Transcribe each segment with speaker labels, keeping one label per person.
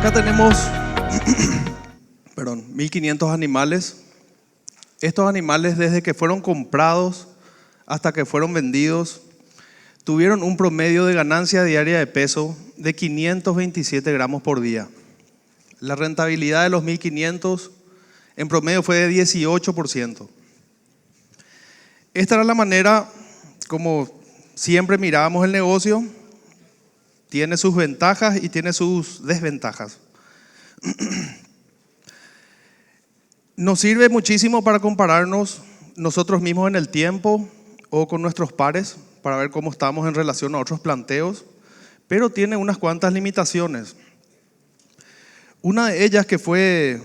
Speaker 1: Acá tenemos, perdón, 1500 animales. Estos animales, desde que fueron comprados hasta que fueron vendidos, tuvieron un promedio de ganancia diaria de peso de 527 gramos por día. La rentabilidad de los 1500 en promedio fue de 18%. Esta era la manera como siempre mirábamos el negocio. Tiene sus ventajas y tiene sus desventajas. Nos sirve muchísimo para compararnos nosotros mismos en el tiempo o con nuestros pares para ver cómo estamos en relación a otros planteos, pero tiene unas cuantas limitaciones. Una de ellas que fue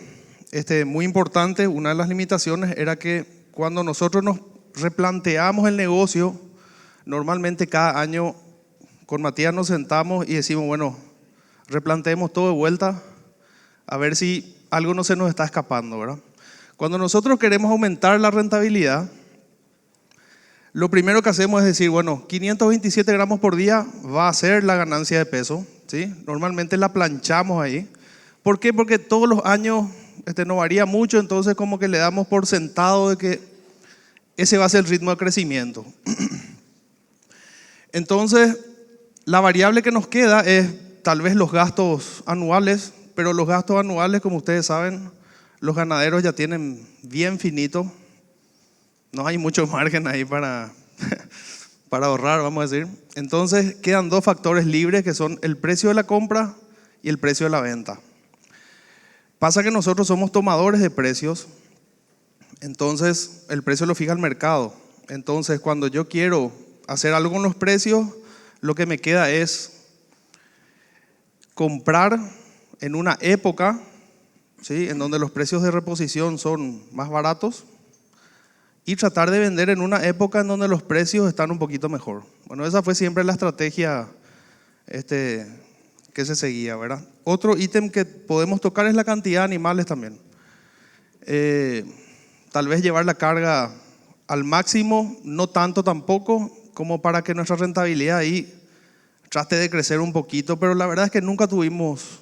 Speaker 1: muy importante, una de las limitaciones era que cuando nosotros nos replanteamos el negocio, normalmente cada año con Matías nos sentamos y decimos, bueno, replanteemos todo de vuelta a ver si algo no se nos está escapando, ¿verdad? Cuando nosotros queremos aumentar la rentabilidad, lo primero que hacemos es decir, bueno, 527 gramos por día va a ser la ganancia de peso, ¿sí? Normalmente la planchamos ahí. ¿Por qué? Porque todos los años no varía mucho, entonces como que le damos por sentado de que ese va a ser el ritmo de crecimiento. Entonces, la variable que nos queda es tal vez los gastos anuales, pero los gastos anuales, como ustedes saben, los ganaderos ya tienen bien finito. No hay mucho margen ahí para ahorrar, vamos a decir. Entonces, quedan dos factores libres que son el precio de la compra y el precio de la venta. Pasa que nosotros somos tomadores de precios, entonces el precio lo fija el mercado. Entonces, cuando yo quiero hacer algo con los precios, lo que me queda es comprar en una época, ¿sí?, en donde los precios de reposición son más baratos y tratar de vender en una época en donde los precios están un poquito mejor. Bueno, esa fue siempre la estrategia que se seguía, ¿verdad? Otro ítem que podemos tocar es la cantidad de animales también. Tal vez llevar la carga al máximo, no tanto tampoco, como para que nuestra rentabilidad ahí trate de crecer un poquito, pero la verdad es que nunca tuvimos,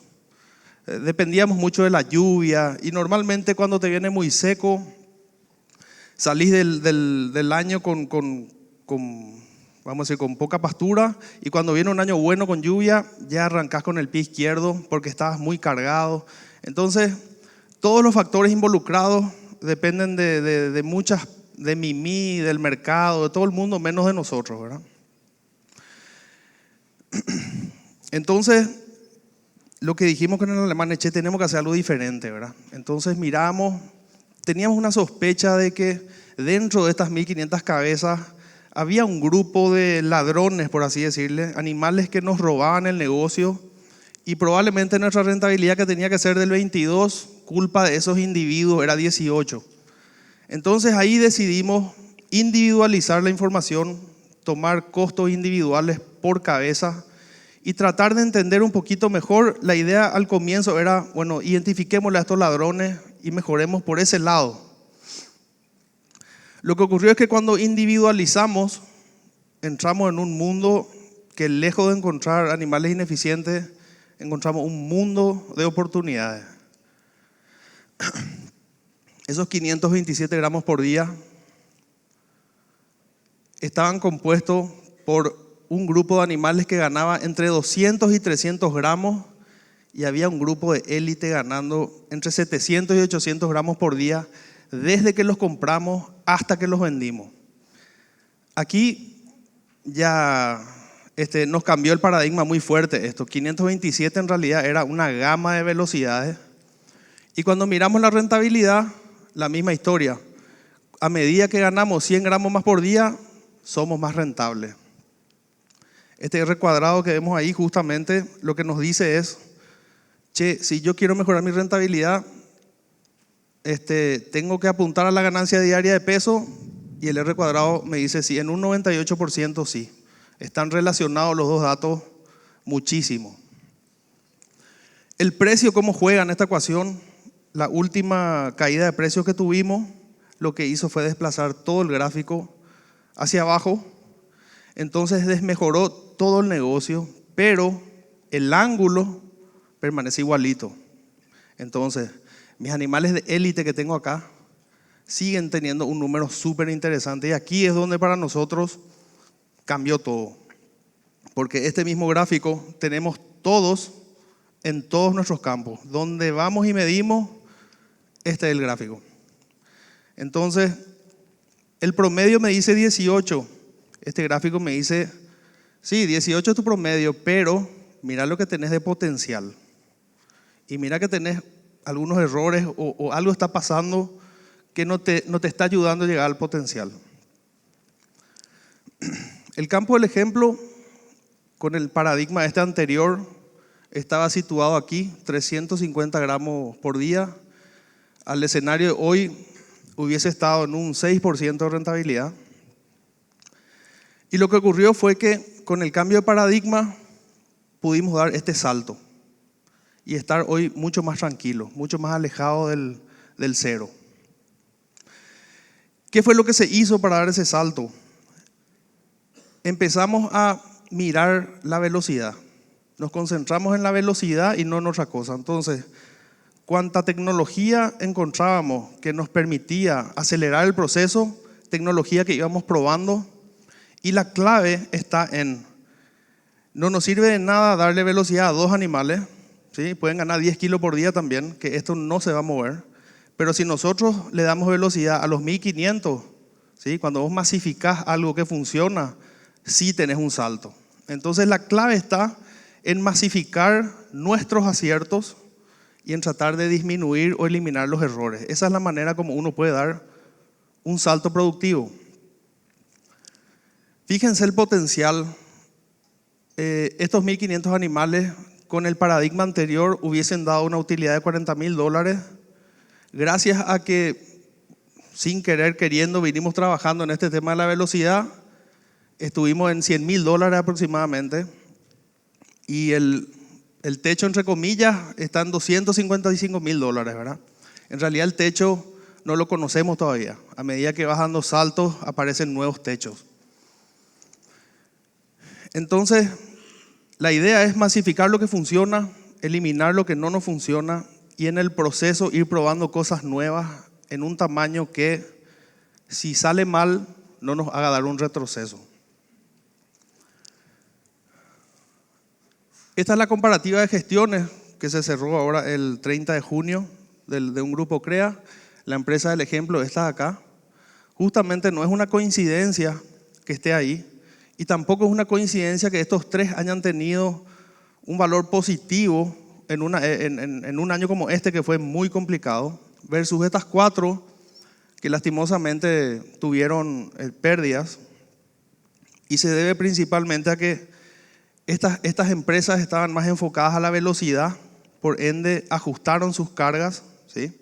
Speaker 1: dependíamos mucho de la lluvia y normalmente cuando te viene muy seco, salís del año con vamos a decir, con poca pastura, y cuando viene un año bueno con lluvia, ya arrancás con el pie izquierdo porque estabas muy cargado. Entonces, todos los factores involucrados dependen de muchas, de Mimi, del mercado, de todo el mundo, menos de nosotros, ¿verdad? Entonces, lo que dijimos con el alemán, che, tenemos que hacer algo diferente, ¿verdad? Entonces miramos, teníamos una sospecha de que dentro de estas 1500 cabezas había un grupo de ladrones, por así decirle, animales que nos robaban el negocio y probablemente nuestra rentabilidad, que tenía que ser del 22, culpa de esos individuos era 18. Entonces ahí decidimos individualizar la información, tomar costos individuales por cabeza y tratar de entender un poquito mejor. La idea al comienzo era, bueno, identifiquémosle a estos ladrones y mejoremos por ese lado. Lo que ocurrió es que cuando individualizamos, entramos en un mundo que, lejos de encontrar animales ineficientes, encontramos un mundo de oportunidades. Esos 527 gramos por día estaban compuestos por un grupo de animales que ganaba entre 200 y 300 gramos y había un grupo de élite ganando entre 700 y 800 gramos por día desde que los compramos hasta que los vendimos. Aquí ya nos cambió el paradigma muy fuerte esto. 527 en realidad era una gama de velocidades y cuando miramos la rentabilidad, la misma historia. A medida que ganamos 100 gramos más por día, somos más rentables. Este recuadrado que vemos ahí justamente lo que nos dice es, che, si yo quiero mejorar mi rentabilidad, tengo que apuntar a la ganancia diaria de peso, y el R cuadrado me dice sí, en un 98% sí. Están relacionados los dos datos muchísimo. El precio, ¿cómo juega en esta ecuación? La última caída de precios que tuvimos, lo que hizo fue desplazar todo el gráfico hacia abajo. Entonces desmejoró todo el negocio, pero el ángulo permanece igualito. Entonces, mis animales de élite que tengo acá siguen teniendo un número súper interesante. Y aquí es donde para nosotros cambió todo. Porque este mismo gráfico tenemos todos en todos nuestros campos. Donde vamos y medimos, este es el gráfico. Entonces, el promedio me dice 18. Este gráfico me dice, sí, 18 es tu promedio, pero mira lo que tenés de potencial. Y mira que tenés algunos errores o algo está pasando que no te está ayudando a llegar al potencial. El campo del ejemplo, con el paradigma este anterior, estaba situado aquí, 350 gramos por día. Al escenario de hoy hubiese estado en un 6% de rentabilidad. Y lo que ocurrió fue que con el cambio de paradigma pudimos dar este salto y estar hoy mucho más tranquilos, mucho más alejados del cero. ¿Qué fue lo que se hizo para dar ese salto? Empezamos a mirar la velocidad. Nos concentramos en la velocidad y no en otra cosa. Entonces, cuánta tecnología encontrábamos que nos permitía acelerar el proceso, tecnología que íbamos probando, y la clave está en, no nos sirve de nada darle velocidad a 2 animales, ¿sí? Pueden ganar 10 kilos por día también, que esto no se va a mover, pero si nosotros le damos velocidad a los 1500, ¿sí? Cuando vos masificás algo que funciona, sí tenés un salto. Entonces la clave está en masificar nuestros aciertos y en tratar de disminuir o eliminar los errores. Esa es la manera como uno puede dar un salto productivo. Fíjense el potencial. Estos 1500 animales con el paradigma anterior hubiesen dado una utilidad de $40,000. Gracias a que sin querer, queriendo, vinimos trabajando en este tema de la velocidad, estuvimos en $100,000 aproximadamente. Y el techo, entre comillas, está en $255,000, ¿verdad? En realidad el techo no lo conocemos todavía. A medida que vas dando saltos, aparecen nuevos techos. Entonces, la idea es masificar lo que funciona, eliminar lo que no nos funciona y en el proceso ir probando cosas nuevas en un tamaño que, si sale mal, no nos haga dar un retroceso. Esta es la comparativa de gestiones que se cerró ahora el 30 de junio de un grupo CREA. La empresa del ejemplo está acá. Justamente no es una coincidencia que esté ahí y tampoco es una coincidencia que estos 3 hayan tenido un valor positivo en un año como este que fue muy complicado versus estas 4 que lastimosamente tuvieron pérdidas, y se debe principalmente a que estas empresas estaban más enfocadas a la velocidad, por ende ajustaron sus cargas, ¿sí?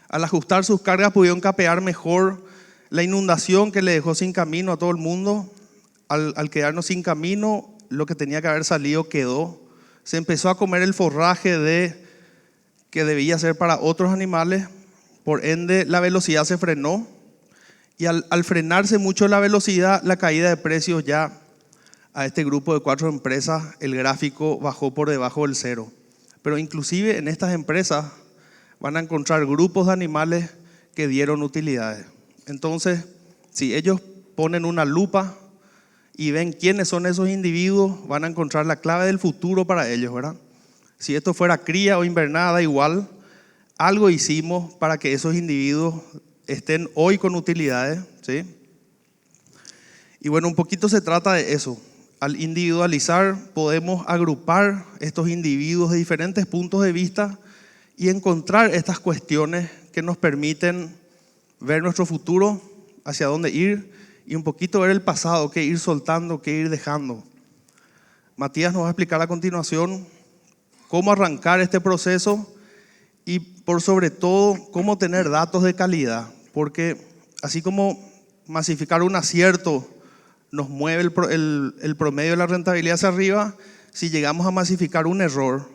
Speaker 1: Al ajustar sus cargas pudieron capear mejor la inundación que le dejó sin camino a todo el mundo. Al quedarnos sin camino, lo que tenía que haber salido quedó. Se empezó a comer el forraje que debía ser para otros animales, por ende la velocidad se frenó y al frenarse mucho la velocidad, la caída de precios ya a este grupo de 4 empresas, el gráfico bajó por debajo del cero. Pero inclusive en estas empresas van a encontrar grupos de animales que dieron utilidades. Entonces, si ellos ponen una lupa y ven quiénes son esos individuos, van a encontrar la clave del futuro para ellos, ¿verdad? Si esto fuera cría o invernada, igual, algo hicimos para que esos individuos estén hoy con utilidades, ¿sí? Y bueno, un poquito se trata de eso. Al individualizar podemos agrupar estos individuos de diferentes puntos de vista y encontrar estas cuestiones que nos permiten ver nuestro futuro, hacia dónde ir, y un poquito ver el pasado, qué ir soltando, qué ir dejando. Matías nos va a explicar a continuación cómo arrancar este proceso y por sobre todo cómo tener datos de calidad, porque así como masificar un acierto nos mueve el promedio de la rentabilidad hacia arriba, si llegamos a masificar un error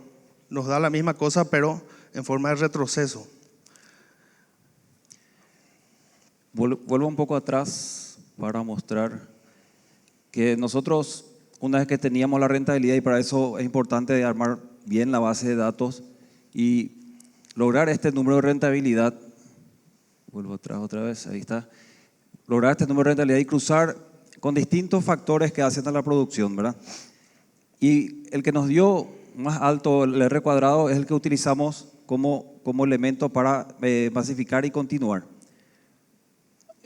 Speaker 1: nos da la misma cosa pero en forma de retroceso.
Speaker 2: Vuelvo un poco atrás para mostrar que nosotros, una vez que teníamos la rentabilidad, y para eso es importante armar bien la base de datos y lograr este número de rentabilidad. Vuelvo atrás otra vez, ahí está. Lograr este número de rentabilidad y cruzar con distintos factores que hacen a la producción, ¿verdad? Y el que nos dio más alto el R cuadrado es el que utilizamos como elemento para masificar y continuar.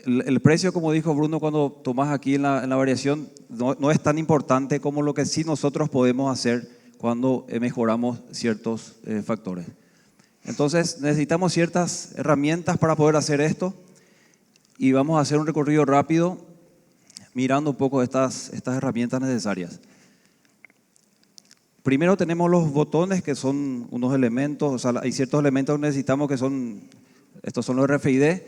Speaker 2: El precio, como dijo Bruno cuando tomás aquí en la variación, no es tan importante como lo que sí nosotros podemos hacer cuando mejoramos ciertos factores. Entonces necesitamos ciertas herramientas para poder hacer esto y vamos a hacer un recorrido rápido mirando un poco estas herramientas necesarias. Primero tenemos los botones, que son unos elementos, o sea, hay ciertos elementos que necesitamos que son, estos son los RFID.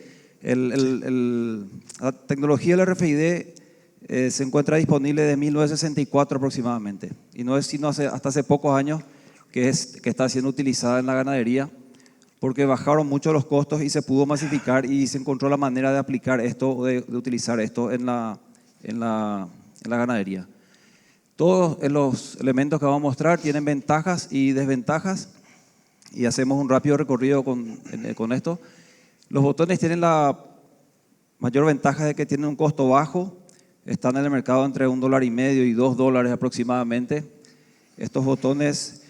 Speaker 2: La tecnología del RFID se encuentra disponible desde 1964 aproximadamente, y no es sino hasta hace pocos años que está siendo utilizada en la ganadería, porque bajaron mucho los costos y se pudo masificar y se encontró la manera de aplicar esto, de utilizar esto en la ganadería. Todos los elementos que vamos a mostrar tienen ventajas y desventajas y hacemos un rápido recorrido con esto. Los botones tienen la mayor ventaja de que tienen un costo bajo, están en el mercado entre $1.50 y $2 aproximadamente. Estos botones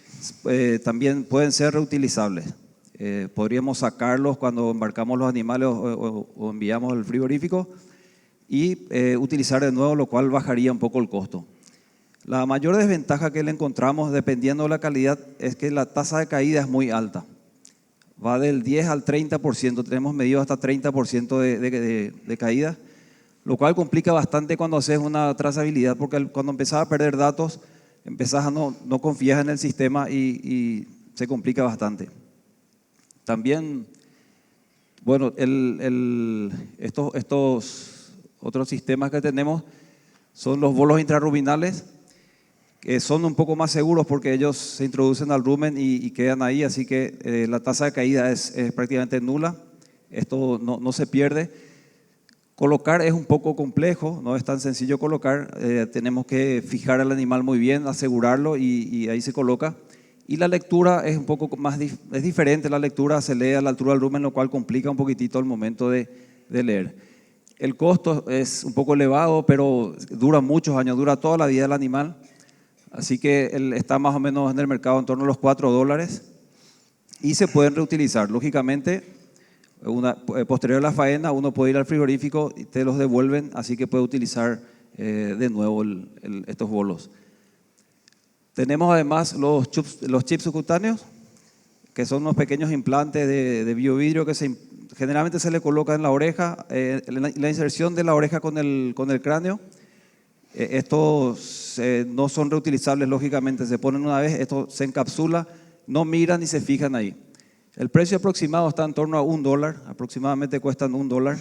Speaker 2: también pueden ser reutilizables. Podríamos sacarlos cuando embarcamos los animales o enviamos el frigorífico y utilizar de nuevo, lo cual bajaría un poco el costo. La mayor desventaja que le encontramos, dependiendo de la calidad, es que la tasa de caída es muy alta. Va del 10 al 30%, tenemos medido hasta 30% de caída, lo cual complica bastante cuando haces una trazabilidad, porque cuando empezás a perder datos, empezás a no confías en el sistema y se complica bastante. También, bueno, estos otros sistemas que tenemos son los bolos intrarruminales, que son un poco más seguros porque ellos se introducen al rumen y quedan ahí, así que la tasa de caída es prácticamente nula. Esto no se pierde. Colocar es un poco complejo, no es tan sencillo colocar, tenemos que fijar al animal muy bien, asegurarlo y ahí se coloca. Y la lectura es un poco más, es diferente, la lectura se lee a la altura del rumen, lo cual complica un poquitito el momento de leer. El costo es un poco elevado, pero dura muchos años, dura toda la vida del animal. Así que está más o menos en el mercado en torno a los $4 y se pueden reutilizar. Lógicamente, posterior a la faena, uno puede ir al frigorífico y te los devuelven, así que puede utilizar de nuevo estos bolos. Tenemos además los chips subcutáneos, que son unos pequeños implantes de biovidrio que generalmente se le coloca en la oreja, la inserción de la oreja con el cráneo. Estos no son reutilizables, lógicamente, se ponen una vez, esto se encapsula, no miran ni se fijan ahí. El precio aproximado está en torno a $1, aproximadamente cuestan $1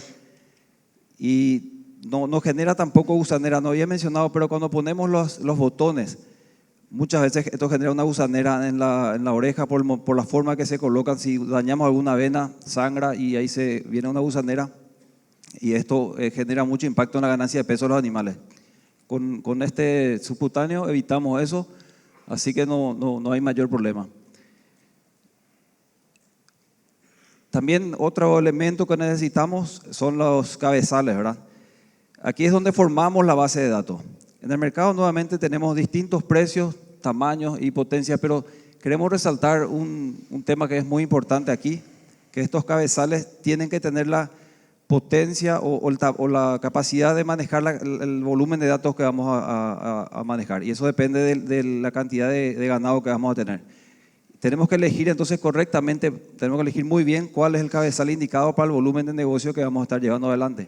Speaker 2: y no genera tampoco gusanera, no había mencionado, pero cuando ponemos los botones, muchas veces esto genera una gusanera en la oreja por la forma que se colocan. Si dañamos alguna vena, sangra y ahí viene una gusanera y esto genera mucho impacto en la ganancia de peso de los animales. Con este subcutáneo evitamos eso, así que no hay mayor problema. También otro elemento que necesitamos son los cabezales, ¿verdad? Aquí es donde formamos la base de datos. En el mercado nuevamente tenemos distintos precios, tamaños y potencia, pero queremos resaltar un tema que es muy importante aquí, que estos cabezales tienen que tener la potencia o la capacidad de manejar el volumen de datos que vamos a manejar, y eso depende de la cantidad de ganado que vamos a tener. Tenemos que elegir entonces correctamente, tenemos que elegir muy bien cuál es el cabezal indicado para el volumen de negocio que vamos a estar llevando adelante.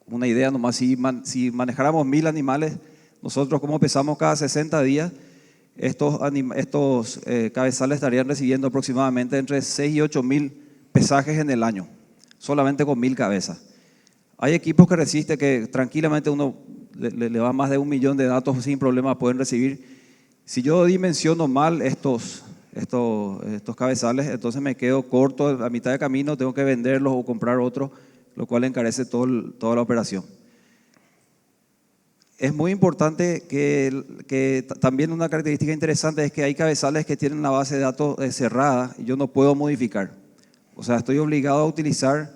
Speaker 2: Una idea nomás, si manejáramos 1000 animales, nosotros como pesamos cada 60 días, estos cabezales estarían recibiendo aproximadamente entre 6 y 8.000 pesajes en el año, solamente con 1000 cabezas. Hay equipos que resisten, que tranquilamente uno le va más de 1 millón de datos sin problema, pueden recibir. Si yo dimensiono mal estos cabezales, entonces me quedo corto a mitad de camino, tengo que venderlos o comprar otros, lo cual encarece toda la operación. Es muy importante que también una característica interesante es que hay cabezales que tienen la base de datos cerrada y yo no puedo modificar. O sea, estoy obligado a utilizar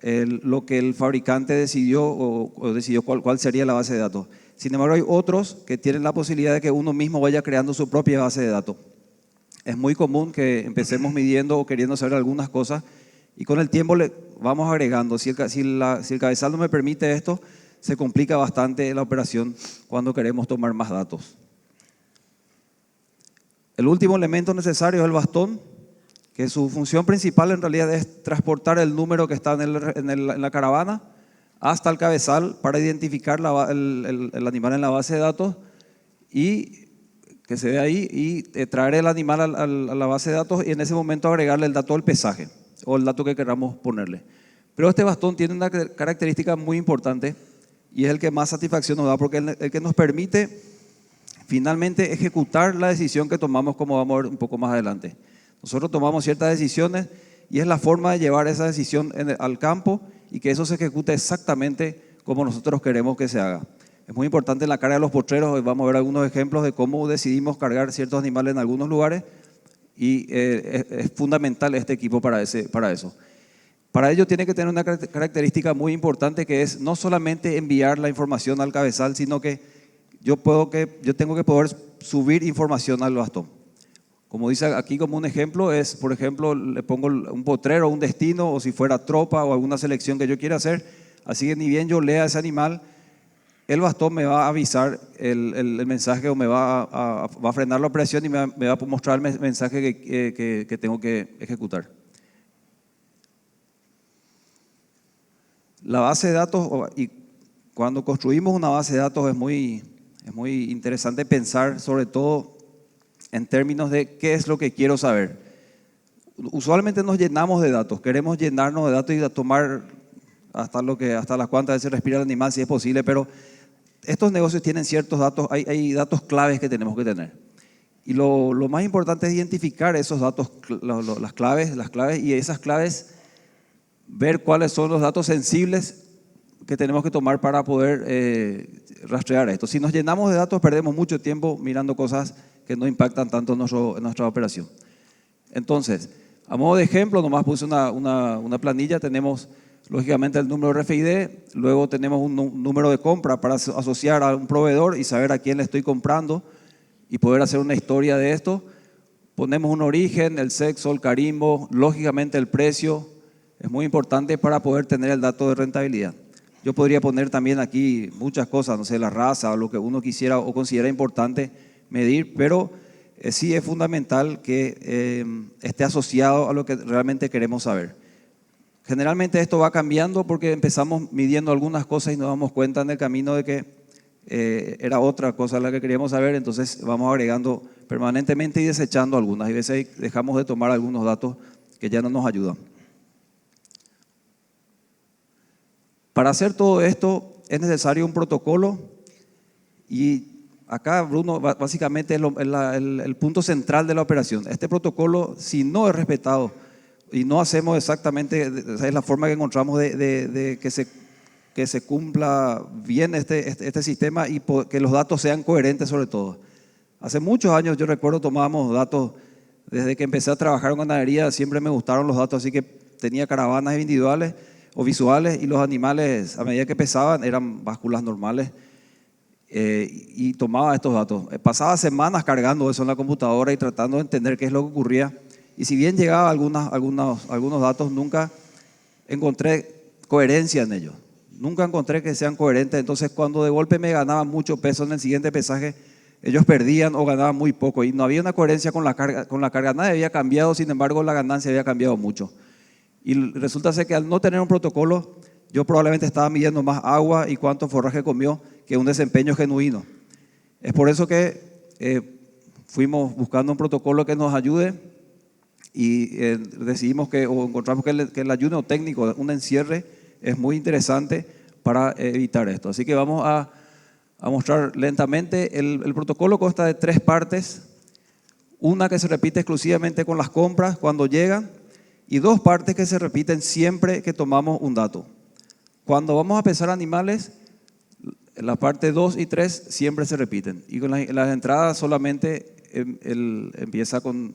Speaker 2: lo que el fabricante decidió o decidió cuál sería la base de datos. Sin embargo, hay otros que tienen la posibilidad de que uno mismo vaya creando su propia base de datos. Es muy común que empecemos midiendo o queriendo saber algunas cosas y con el tiempo le vamos agregando. Si el cabezal no me permite esto, se complica bastante la operación cuando queremos tomar más datos. El último elemento necesario es el bastón, que su función principal en realidad es transportar el número que está en la caravana hasta el cabezal para identificar el animal en la base de datos y que se ve ahí y traer el animal a la base de datos y en ese momento agregarle el dato del pesaje o el dato que queramos ponerle. Pero este bastón tiene una característica muy importante y es el que más satisfacción nos da porque es el que nos permite finalmente ejecutar la decisión que tomamos, como vamos a ver un poco más adelante. Nosotros tomamos ciertas decisiones y es la forma de llevar esa decisión al campo y que eso se ejecute exactamente como nosotros queremos que se haga. Es muy importante en la carga de los potreros, hoy vamos a ver algunos ejemplos de cómo decidimos cargar ciertos animales en algunos lugares y es fundamental este equipo para eso. Para ello tiene que tener una característica muy importante que es no solamente enviar la información al cabezal, sino que yo tengo que poder subir información al bastón. Como dice aquí como un ejemplo es, por ejemplo, le pongo un potrero, un destino o si fuera tropa o alguna selección que yo quiera hacer, así que ni bien yo lea ese animal, el bastón me va a avisar el mensaje o me va a frenar la operación y me va a mostrar el mensaje que tengo que ejecutar. La base de datos, y cuando construimos una base de datos es muy interesante pensar sobre todo en términos de qué es lo que quiero saber. Usualmente nos llenamos de datos, queremos llenarnos de datos y tomar hasta las cuantas veces respira el animal si es posible, pero estos negocios tienen ciertos datos, hay datos claves que tenemos que tener. Y lo más importante es identificar esos datos, las claves y esas claves ver cuáles son los datos sensibles que tenemos que tomar para poder rastrear esto. Si nos llenamos de datos, perdemos mucho tiempo mirando cosas que no impactan tanto en nuestra operación. Entonces, a modo de ejemplo, nomás puse una planilla, tenemos lógicamente el número RFID, luego tenemos un número de compra para asociar a un proveedor y saber a quién le estoy comprando y poder hacer una historia de esto. Ponemos un origen, el sexo, el carimbo, lógicamente el precio. Es muy importante para poder tener el dato de rentabilidad. Yo podría poner también aquí muchas cosas, no sé, la raza o lo que uno quisiera o considera importante medir, pero sí es fundamental que esté asociado a lo que realmente queremos saber. Generalmente esto va cambiando porque empezamos midiendo algunas cosas y nos damos cuenta en el camino de que era otra cosa la que queríamos saber, entonces vamos agregando permanentemente y desechando algunas. Y a veces dejamos de tomar algunos datos que ya no nos ayudan. Para hacer todo esto es necesario un protocolo y acá Bruno básicamente es el punto central de la operación. Este protocolo, si no es respetado y no hacemos exactamente, es la forma que encontramos de que se cumpla bien este sistema y que los datos sean coherentes sobre todo. Hace muchos años yo recuerdo tomábamos datos, desde que empecé a trabajar en ganadería siempre me gustaron los datos, así que tenía caravanas individuales o visuales y los animales a medida que pesaban eran básculas normales y tomaba estos datos. Pasaba semanas cargando eso en la computadora y tratando de entender qué es lo que ocurría y si bien llegaba algunos datos nunca encontré coherencia en ellos, nunca encontré que sean coherentes, entonces cuando de golpe me ganaban mucho peso en el siguiente pesaje ellos perdían o ganaban muy poco y no había una coherencia con la carga, nadie había cambiado, sin embargo la ganancia había cambiado mucho. Y resulta ser que al no tener un protocolo, yo probablemente estaba midiendo más agua y cuánto forraje comió que un desempeño genuino. Es por eso que fuimos buscando un protocolo que nos ayude y decidimos o encontramos que el ayuno técnico, un encierre, es muy interesante para evitar esto. Así que vamos a mostrar lentamente. El protocolo consta de 3 partes. Una que se repite exclusivamente con las compras cuando llegan. Y 2 partes que se repiten siempre que tomamos un dato. Cuando vamos a pesar animales, La parte 2 y 3 siempre se repiten. Y con las entradas solamente empieza con...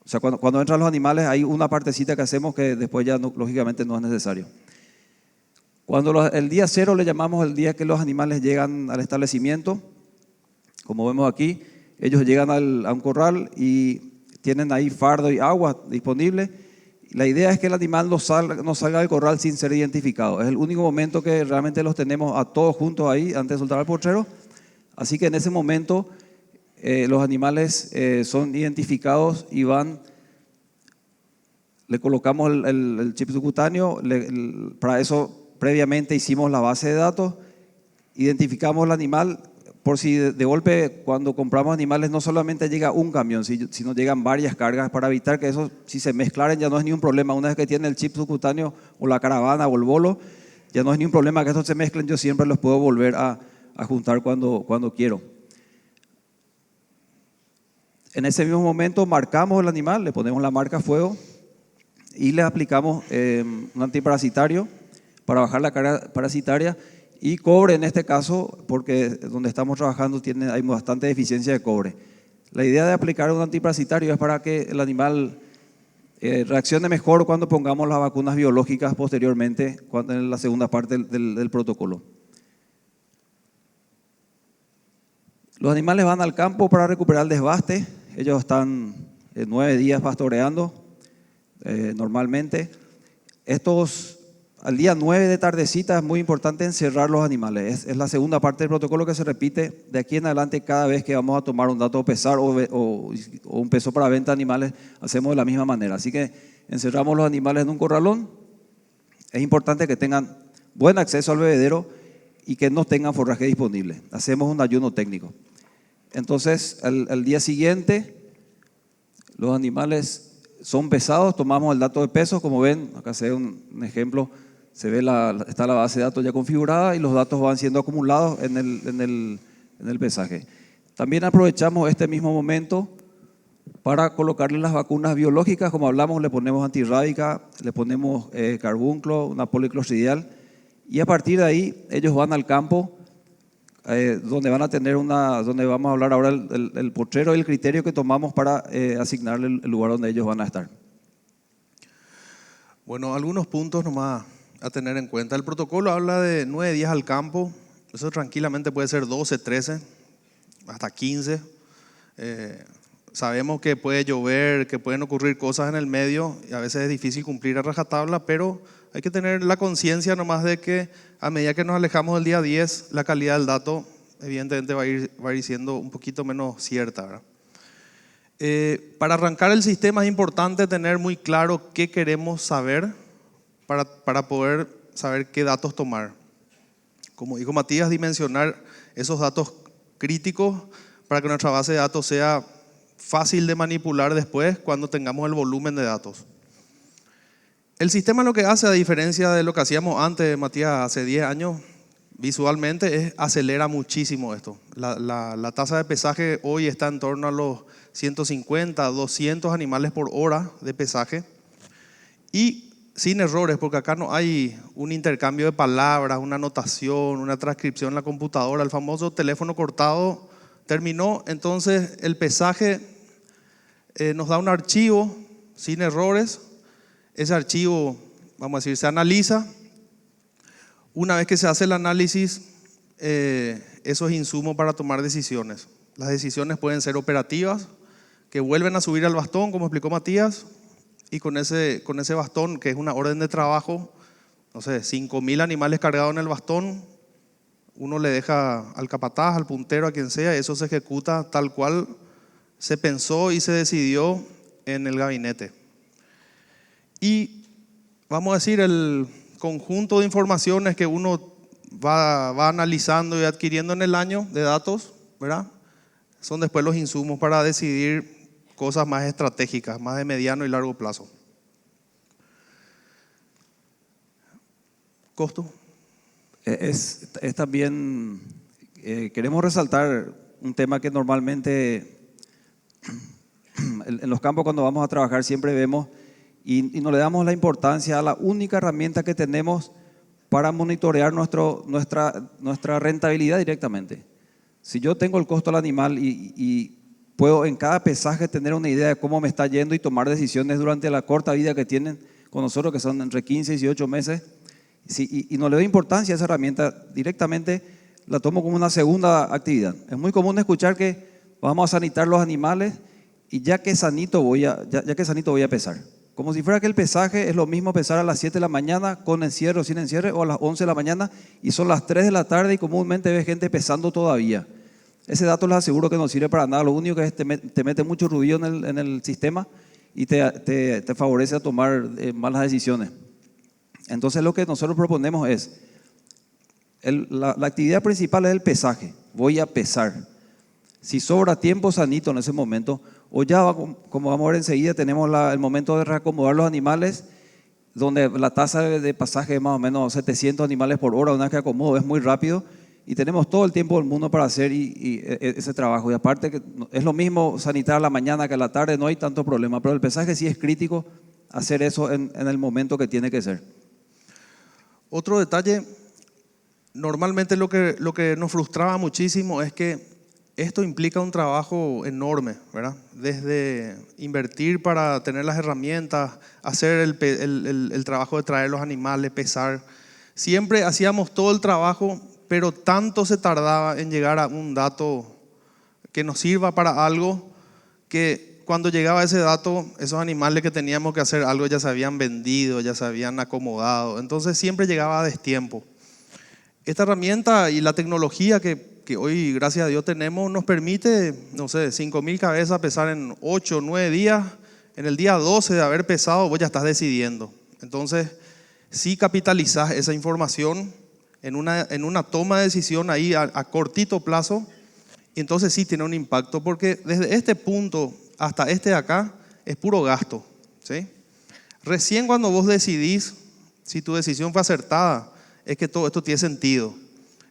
Speaker 2: O sea, cuando entran los animales hay una partecita que hacemos que después ya lógicamente no es necesario. El día 0 le llamamos el día que los animales llegan al establecimiento. Como vemos aquí, ellos llegan a un corral y tienen ahí fardo y agua disponible. La idea es que el animal no salga del corral sin ser identificado. Es el único momento que realmente los tenemos a todos juntos ahí antes de soltar al potrero. Así que en ese momento los animales son identificados y le colocamos el chip subcutáneo. Para eso previamente hicimos la base de datos, identificamos el animal. Por si de golpe cuando compramos animales no solamente llega un camión, sino llegan varias cargas para evitar que eso, si se mezclaran ya no es ni un problema. Una vez que tiene el chip subcutáneo o la caravana o el bolo, ya no es ni un problema que estos se mezclen. Yo siempre los puedo volver a juntar cuando quiero. En ese mismo momento marcamos el animal, le ponemos la marca fuego y le aplicamos un antiparasitario para bajar la carga parasitaria. Y cobre en este caso, porque donde estamos trabajando hay bastante deficiencia de cobre. La idea de aplicar un antiparasitario es para que el animal reaccione mejor cuando pongamos las vacunas biológicas posteriormente, en la segunda parte del protocolo. Los animales van al campo para recuperar el desbaste. Ellos están 9 días pastoreando normalmente. Al día 9 de tardecita es muy importante encerrar los animales. Es la segunda parte del protocolo que se repite de aquí en adelante. Cada vez que vamos a tomar un dato pesar o un peso para venta de animales, hacemos de la misma manera. Así que encerramos los animales en un corralón. Es importante que tengan buen acceso al bebedero y que no tengan forraje disponible. Hacemos un ayuno técnico. Entonces, al día siguiente, los animales son pesados, tomamos el dato de peso. Como ven, acá se ve un ejemplo. Se ve está la base de datos ya configurada y los datos van siendo acumulados en el pesaje. También aprovechamos este mismo momento para colocarle las vacunas biológicas. Como hablamos, le ponemos antirrábica, le ponemos carbunclo, una policlostridial, y a partir de ahí ellos van al campo donde van a tener donde vamos a hablar ahora el potrero y el criterio que tomamos para asignarle el lugar donde ellos van a estar.
Speaker 1: Bueno, algunos puntos nomás a tener en cuenta. El protocolo habla de 9 días al campo. Eso tranquilamente puede ser 12, 13, hasta 15. Sabemos que puede llover, que pueden ocurrir cosas en el medio y a veces es difícil cumplir a rajatabla, pero hay que tener la conciencia nomás de que a medida que nos alejamos del día 10, la calidad del dato evidentemente va a ir siendo un poquito menos cierta, ¿verdad? Para arrancar el sistema es importante tener muy claro qué queremos saber para poder saber qué datos tomar. Como dijo Matías, dimensionar esos datos críticos para que nuestra base de datos sea fácil de manipular después cuando tengamos el volumen de datos. El sistema lo que hace, a diferencia de lo que hacíamos antes, Matías, hace 10 años, visualmente acelera muchísimo esto. La tasa de pesaje hoy está en torno a los 150, 200 animales por hora de pesaje y sin errores, porque acá no hay un intercambio de palabras, una anotación, una transcripción en la computadora. El famoso teléfono cortado terminó. Entonces el pesaje nos da un archivo sin errores. Ese archivo, vamos a decir, se analiza. Una vez que se hace el análisis, eso es insumo para tomar decisiones. Las decisiones pueden ser operativas, que vuelven a subir al bastón, como explicó Matías, y con ese bastón, que es una orden de trabajo, no sé, 5.000 animales cargados en el bastón, uno le deja al capataz, al puntero, a quien sea, y eso se ejecuta tal cual se pensó y se decidió en el gabinete. Y vamos a decir, el conjunto de informaciones que uno va analizando y adquiriendo en el año de datos, ¿verdad? Son después los insumos para decidir cosas más estratégicas, más de mediano y largo plazo. ¿Costo?
Speaker 2: Es también, queremos resaltar un tema que normalmente en los campos cuando vamos a trabajar siempre vemos y no le damos la importancia a la única herramienta que tenemos para monitorear nuestra rentabilidad directamente. Si yo tengo el costo del animal y puedo en cada pesaje tener una idea de cómo me está yendo y tomar decisiones durante la corta vida que tienen con nosotros, que son entre 15 y 18 meses, y no le doy importancia a esa herramienta, directamente la tomo como una segunda actividad. Es muy común escuchar que vamos a sanitar los animales y ya que sanito voy a pesar. Como si fuera que el pesaje es lo mismo pesar a las 7 de la mañana con encierro o sin encierro, o a las 11 de la mañana y son las 3 de la tarde y comúnmente ves gente pesando todavía. Ese dato les aseguro que no sirve para nada. Lo único que es te mete mucho ruido en el sistema y te favorece a tomar malas decisiones. Entonces lo que nosotros proponemos es, la actividad principal es el pesaje. Voy a pesar. Si sobra tiempo, sanito en ese momento. O ya, como vamos a ver enseguida, tenemos el momento de reacomodar los animales, donde la tasa de pasaje es más o menos 700 animales por hora. Una vez que acomodo es muy rápido y tenemos todo el tiempo del mundo para hacer ese trabajo. Y aparte que es lo mismo sanitar a la mañana que a la tarde, no hay tanto problema, pero el pesaje sí es crítico hacer eso en el momento que tiene que ser.
Speaker 1: Otro detalle, normalmente lo que nos frustraba muchísimo es que esto implica un trabajo enorme, ¿verdad? Desde invertir para tener las herramientas, hacer el trabajo de traer los animales, pesar. Siempre hacíamos todo el trabajo, pero tanto se tardaba en llegar a un dato que nos sirva para algo, que cuando llegaba ese dato, esos animales que teníamos que hacer algo ya se habían vendido, ya se habían acomodado. Entonces siempre llegaba a destiempo. Esta herramienta y la tecnología que hoy, gracias a Dios, tenemos, nos permite, no sé, 5.000 cabezas pesar en 8 o 9 días. En el día 12 de haber pesado, vos ya estás decidiendo. Entonces, si capitalizás esa información en una toma de decisión ahí a cortito plazo, entonces sí tiene un impacto, porque desde este punto hasta este de acá es puro gasto, ¿sí? Recién cuando vos decidís si tu decisión fue acertada, es que todo esto tiene sentido.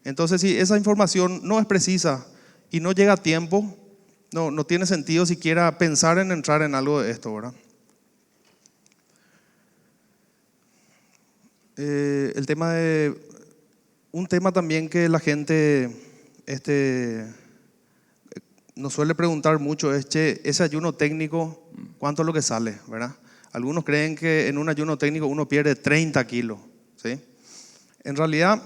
Speaker 1: Entonces, si esa información no es precisa y no llega a tiempo, no tiene sentido siquiera pensar en entrar en algo de esto, ¿verdad? Un tema también que la gente nos suele preguntar mucho es, che, ese ayuno técnico, ¿cuánto es lo que sale, verdad? Algunos creen que en un ayuno técnico uno pierde 30 kilos, ¿sí? En realidad,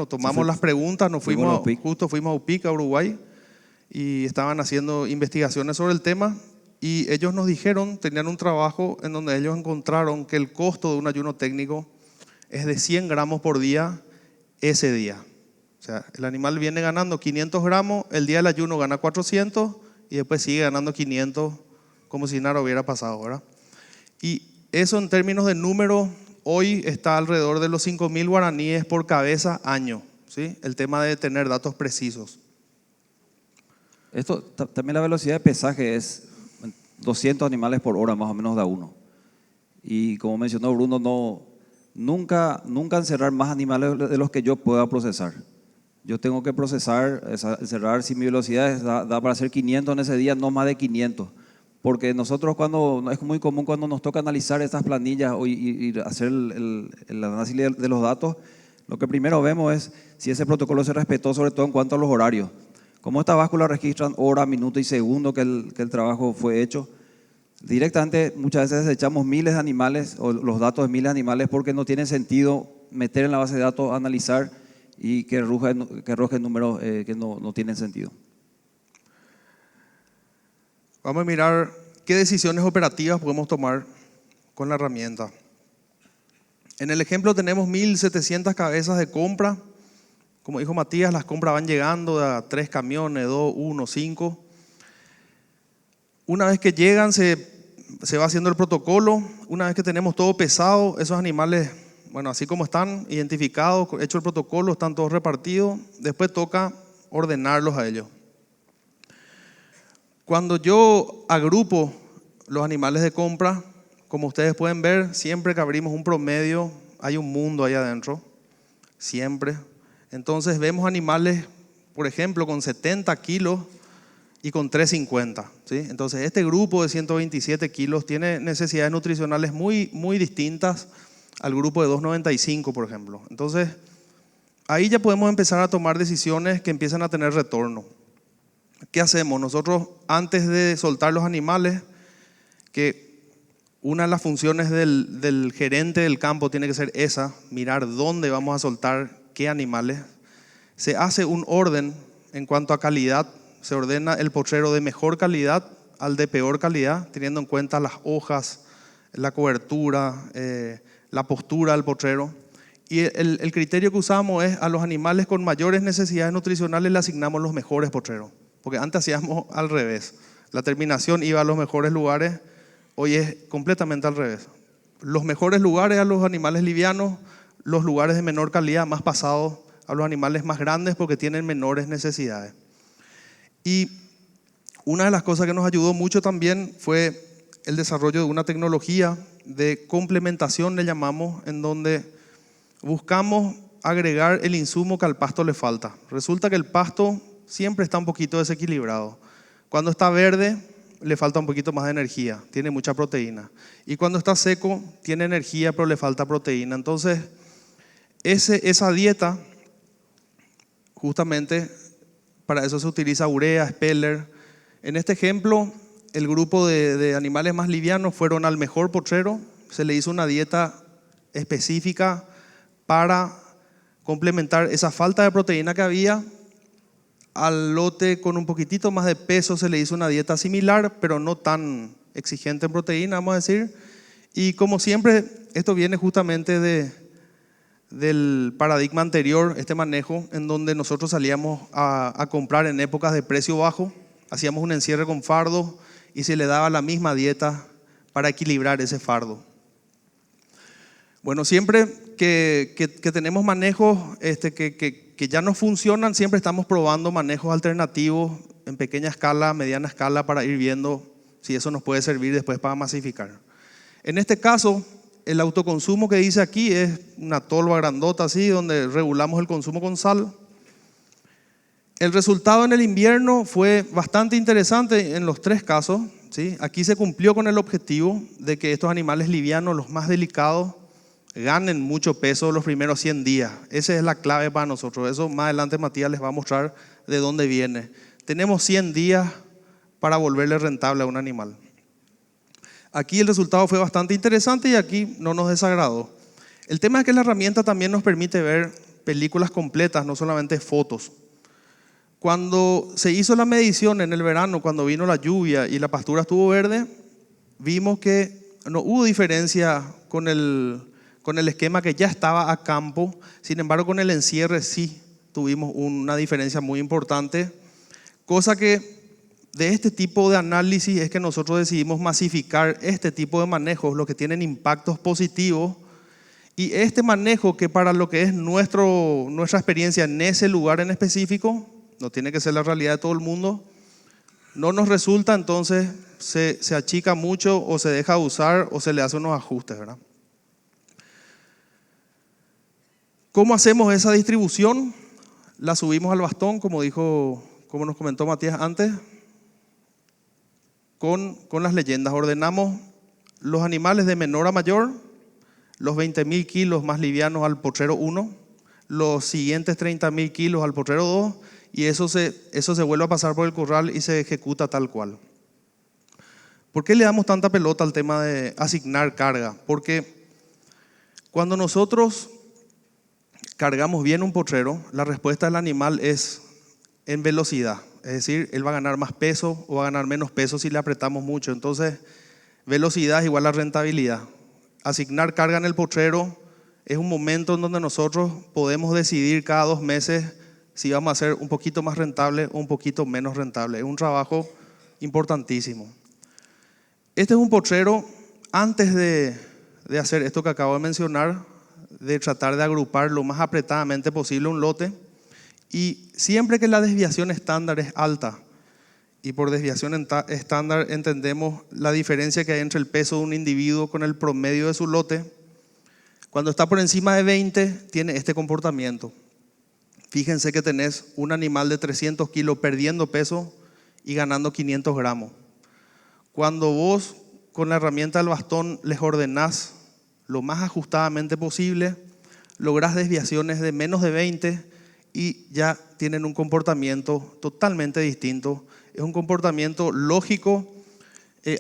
Speaker 1: tomamos las preguntas, fuimos a UPIC, a Uruguay, y estaban haciendo investigaciones sobre el tema, y ellos nos dijeron, tenían un trabajo en donde ellos encontraron que el costo de un ayuno técnico es de 100 gramos por día ese día. O sea, el animal viene ganando 500 gramos, el día del ayuno gana 400 y después sigue ganando 500 como si nada hubiera pasado, ¿verdad? Y eso en términos de número, hoy está alrededor de los 5.000 guaraníes por cabeza año, ¿sí? El tema de tener datos precisos.
Speaker 2: También la velocidad de pesaje es 200 animales por hora, más o menos da uno. Y como mencionó Bruno, nunca encerrar más animales de los que yo pueda procesar. Yo tengo que procesar, encerrar, si mi velocidad da para hacer 500 en ese día, no más de 500. Porque nosotros es muy común cuando nos toca analizar estas planillas y hacer el análisis de los datos, lo que primero vemos es si ese protocolo se respetó, sobre todo en cuanto a los horarios. Como estas básculas registran hora, minuto y segundo que el trabajo fue hecho, directamente muchas veces echamos miles de animales o los datos de miles de animales porque no tiene sentido meter en la base de datos, analizar y que arrojen números que no tienen sentido.
Speaker 1: Vamos a mirar qué decisiones operativas podemos tomar con la herramienta. En el ejemplo tenemos 1.700 cabezas de compra. Como dijo Matías, las compras van llegando de 3 camiones, 2, 1, 5. Una vez que llegan se va haciendo el protocolo. Una vez que tenemos todo pesado, esos animales, bueno, así como están identificados, hecho el protocolo, están todos repartidos. Después toca ordenarlos a ellos. Cuando yo agrupo los animales de compra, como ustedes pueden ver, siempre que abrimos un promedio, hay un mundo ahí adentro, siempre. Entonces vemos animales, por ejemplo, con 70 kilos y con 350, ¿sí? Entonces este grupo de 127 kilos tiene necesidades nutricionales muy, muy distintas al grupo de 2,95, por ejemplo. Entonces, ahí ya podemos empezar a tomar decisiones que empiezan a tener retorno. ¿Qué hacemos? Nosotros, antes de soltar los animales, que una de las funciones del gerente del campo tiene que ser esa, mirar dónde vamos a soltar qué animales, se hace un orden en cuanto a calidad, se ordena el potrero de mejor calidad al de peor calidad, teniendo en cuenta las hojas, la cobertura, la postura del potrero. Y el criterio que usamos es a los animales con mayores necesidades nutricionales le asignamos los mejores potreros. Porque antes hacíamos al revés. La terminación iba a los mejores lugares, hoy es completamente al revés. Los mejores lugares a los animales livianos, los lugares de menor calidad más pasados a los animales más grandes porque tienen menores necesidades. Y una de las cosas que nos ayudó mucho también fue el desarrollo de una tecnología de complementación, le llamamos, en donde buscamos agregar el insumo que al pasto le falta. Resulta que el pasto siempre está un poquito desequilibrado. Cuando está verde, le falta un poquito más de energía, tiene mucha proteína. Y cuando está seco, tiene energía, pero le falta proteína. Entonces, esa dieta, justamente para eso se utiliza urea, speller. En este ejemplo, el grupo de animales más livianos fueron al mejor potrero, se le hizo una dieta específica para complementar esa falta de proteína que había. Al lote con un poquitito más de peso se le hizo una dieta similar, pero no tan exigente en proteína, vamos a decir. Y como siempre, esto viene justamente del paradigma anterior, este manejo, en donde nosotros salíamos a comprar en épocas de precio bajo, hacíamos un encierre con fardo y se le daba la misma dieta para equilibrar ese fardo. Bueno, siempre que tenemos manejos que ya no funcionan, siempre estamos probando manejos alternativos en pequeña escala, mediana escala, para ir viendo si eso nos puede servir después para masificar. En este caso, el autoconsumo que dice aquí es una tolva grandota así, donde regulamos el consumo con sal. El resultado en el invierno fue bastante interesante en los tres casos, ¿sí? Aquí se cumplió con el objetivo de que estos animales livianos, los más delicados, ganen mucho peso los primeros 100 días. Esa es la clave para nosotros. Eso más adelante Matías les va a mostrar de dónde viene. Tenemos 100 días para volverle rentable a un animal. Aquí el resultado fue bastante interesante y aquí no nos desagradó. El tema es que la herramienta también nos permite ver películas completas, no solamente fotos. Cuando se hizo la medición en el verano, cuando vino la lluvia y la pastura estuvo verde, vimos que no hubo diferencia con el esquema que ya estaba a campo. Sin embargo, con el encierre sí tuvimos una diferencia muy importante, cosa que de este tipo de análisis es que nosotros decidimos masificar este tipo de manejos, los que tienen impactos positivos, y este manejo que para lo que es nuestra experiencia en ese lugar en específico, no tiene que ser la realidad de todo el mundo, no nos resulta, entonces se achica mucho o se deja de usar o se le hace unos ajustes, ¿verdad? ¿Cómo hacemos esa distribución? La subimos al bastón, como nos comentó Matías antes, con las leyendas. Ordenamos los animales de menor a mayor, los 20.000 kilos más livianos al potrero 1, los siguientes 30.000 kilos al potrero 2, y eso se vuelve a pasar por el corral y se ejecuta tal cual. ¿Por qué le damos tanta pelota al tema de asignar carga? Porque cuando nosotros cargamos bien un potrero, la respuesta del animal es en velocidad. Es decir, él va a ganar más peso o va a ganar menos peso si le apretamos mucho. Entonces, velocidad es igual a rentabilidad. Asignar carga en el potrero es un momento en donde nosotros podemos decidir cada 2 meses si vamos a ser un poquito más rentable o un poquito menos rentable. Es un trabajo importantísimo. Este es un potrero, antes de hacer esto que acabo de mencionar, de tratar de agrupar lo más apretadamente posible un lote, y siempre que la desviación estándar es alta, y por desviación estándar entendemos la diferencia que hay entre el peso de un individuo con el promedio de su lote, cuando está por encima de 20 tiene este comportamiento. Fíjense que tenés un animal de 300 kilos perdiendo peso y ganando 500 gramos. Cuando vos con la herramienta del bastón les ordenás lo más ajustadamente posible, lográs desviaciones de menos de 20 y ya tienen un comportamiento totalmente distinto. Es un comportamiento lógico,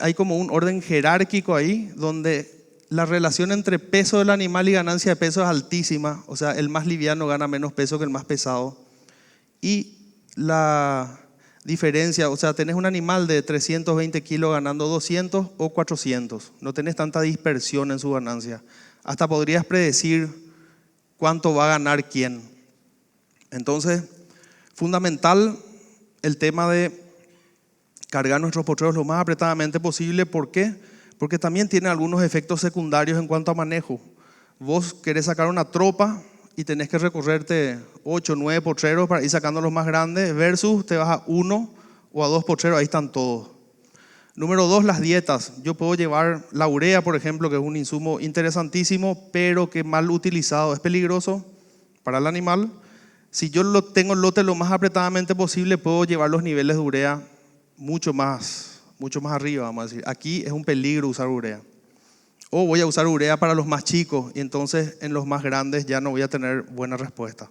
Speaker 1: hay como un orden jerárquico ahí, donde la relación entre peso del animal y ganancia de peso es altísima, o sea, el más liviano gana menos peso que el más pesado. Y la diferencia, o sea, tenés un animal de 320 kilos ganando 200 o 400, no tenés tanta dispersión en su ganancia. Hasta podrías predecir cuánto va a ganar quién. Entonces, fundamental el tema de cargar nuestros potreros lo más apretadamente posible. ¿Por qué? Porque también tiene algunos efectos secundarios en cuanto a manejo. Vos querés sacar una tropa y tenés que recorrerte 8 o 9 potreros para ir sacando los más grandes, versus te vas a 1 o a 2 potreros, ahí están todos. Número 2, las dietas. Yo puedo llevar la urea, por ejemplo, que es un insumo interesantísimo, pero que mal utilizado es peligroso para el animal. Si yo tengo el lote lo más apretadamente posible, puedo llevar los niveles de urea mucho más arriba, vamos a decir. Aquí es un peligro usar urea. O voy a usar urea para los más chicos y entonces en los más grandes ya no voy a tener buena respuesta.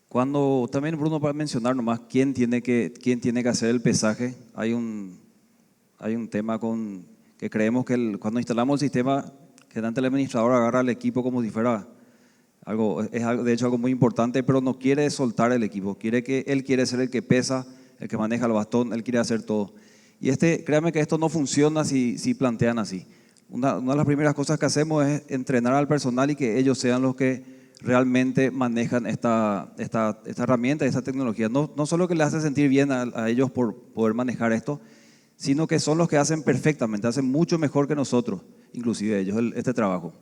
Speaker 2: Cuando también Bruno, para mencionar nomás quién tiene que hacer el pesaje, hay un tema que creemos que cuando instalamos el sistema, que el administrador agarra el equipo como si fuera de hecho algo muy importante, pero no quiere soltar el equipo, él quiere ser el que pesa, el que maneja el bastón, él quiere hacer todo. Y créanme que esto no funciona si plantean así. Una de las primeras cosas que hacemos es entrenar al personal y que ellos sean los que realmente manejan esta herramienta, esta tecnología. No solo que les hace sentir bien a ellos por poder manejar esto, sino que son los que hacen perfectamente, hacen mucho mejor que nosotros, inclusive ellos, este trabajo.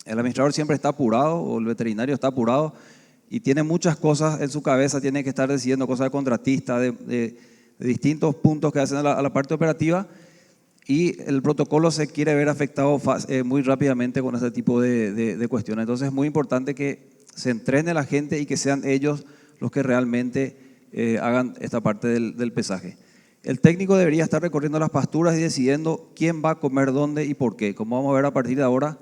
Speaker 2: El administrador siempre está apurado, o el veterinario está apurado, y tiene muchas cosas en su cabeza, tiene que estar decidiendo cosas de contratista, de distintos puntos que hacen a la parte operativa, y el protocolo se quiere ver afectado muy rápidamente con este tipo de cuestiones. Entonces es muy importante que se entrene a la gente y que sean ellos los que realmente hagan esta parte del pesaje. El técnico debería estar recorriendo las pasturas y decidiendo quién va a comer dónde y por qué. Como vamos a ver a partir de ahora,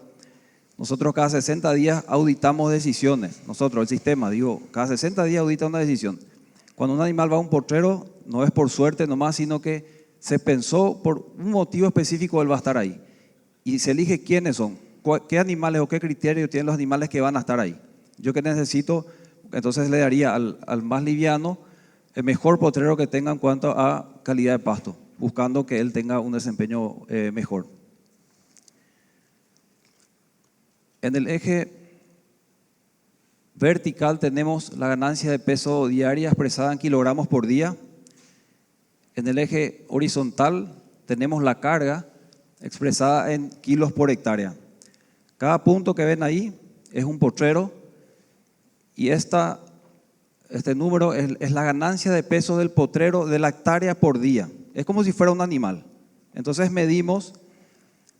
Speaker 2: nosotros cada 60 días auditamos decisiones. Nosotros, el sistema, cada 60 días audita una decisión. Cuando un animal va a un potrero, no es por suerte nomás, sino que se pensó por un motivo específico él va a estar ahí. Y se elige quiénes son, qué animales o qué criterios tienen los animales que van a estar ahí. Yo que necesito, entonces le daría al más liviano el mejor potrero que tenga en cuanto a calidad de pasto, buscando que él tenga un desempeño mejor. En el eje vertical tenemos la ganancia de peso diaria expresada en kilogramos por día. En el eje horizontal tenemos la carga expresada en kilos por hectárea. Cada punto que ven ahí es un potrero y este número es la ganancia de peso del potrero de la hectárea por día. Es como si fuera un animal. Entonces medimos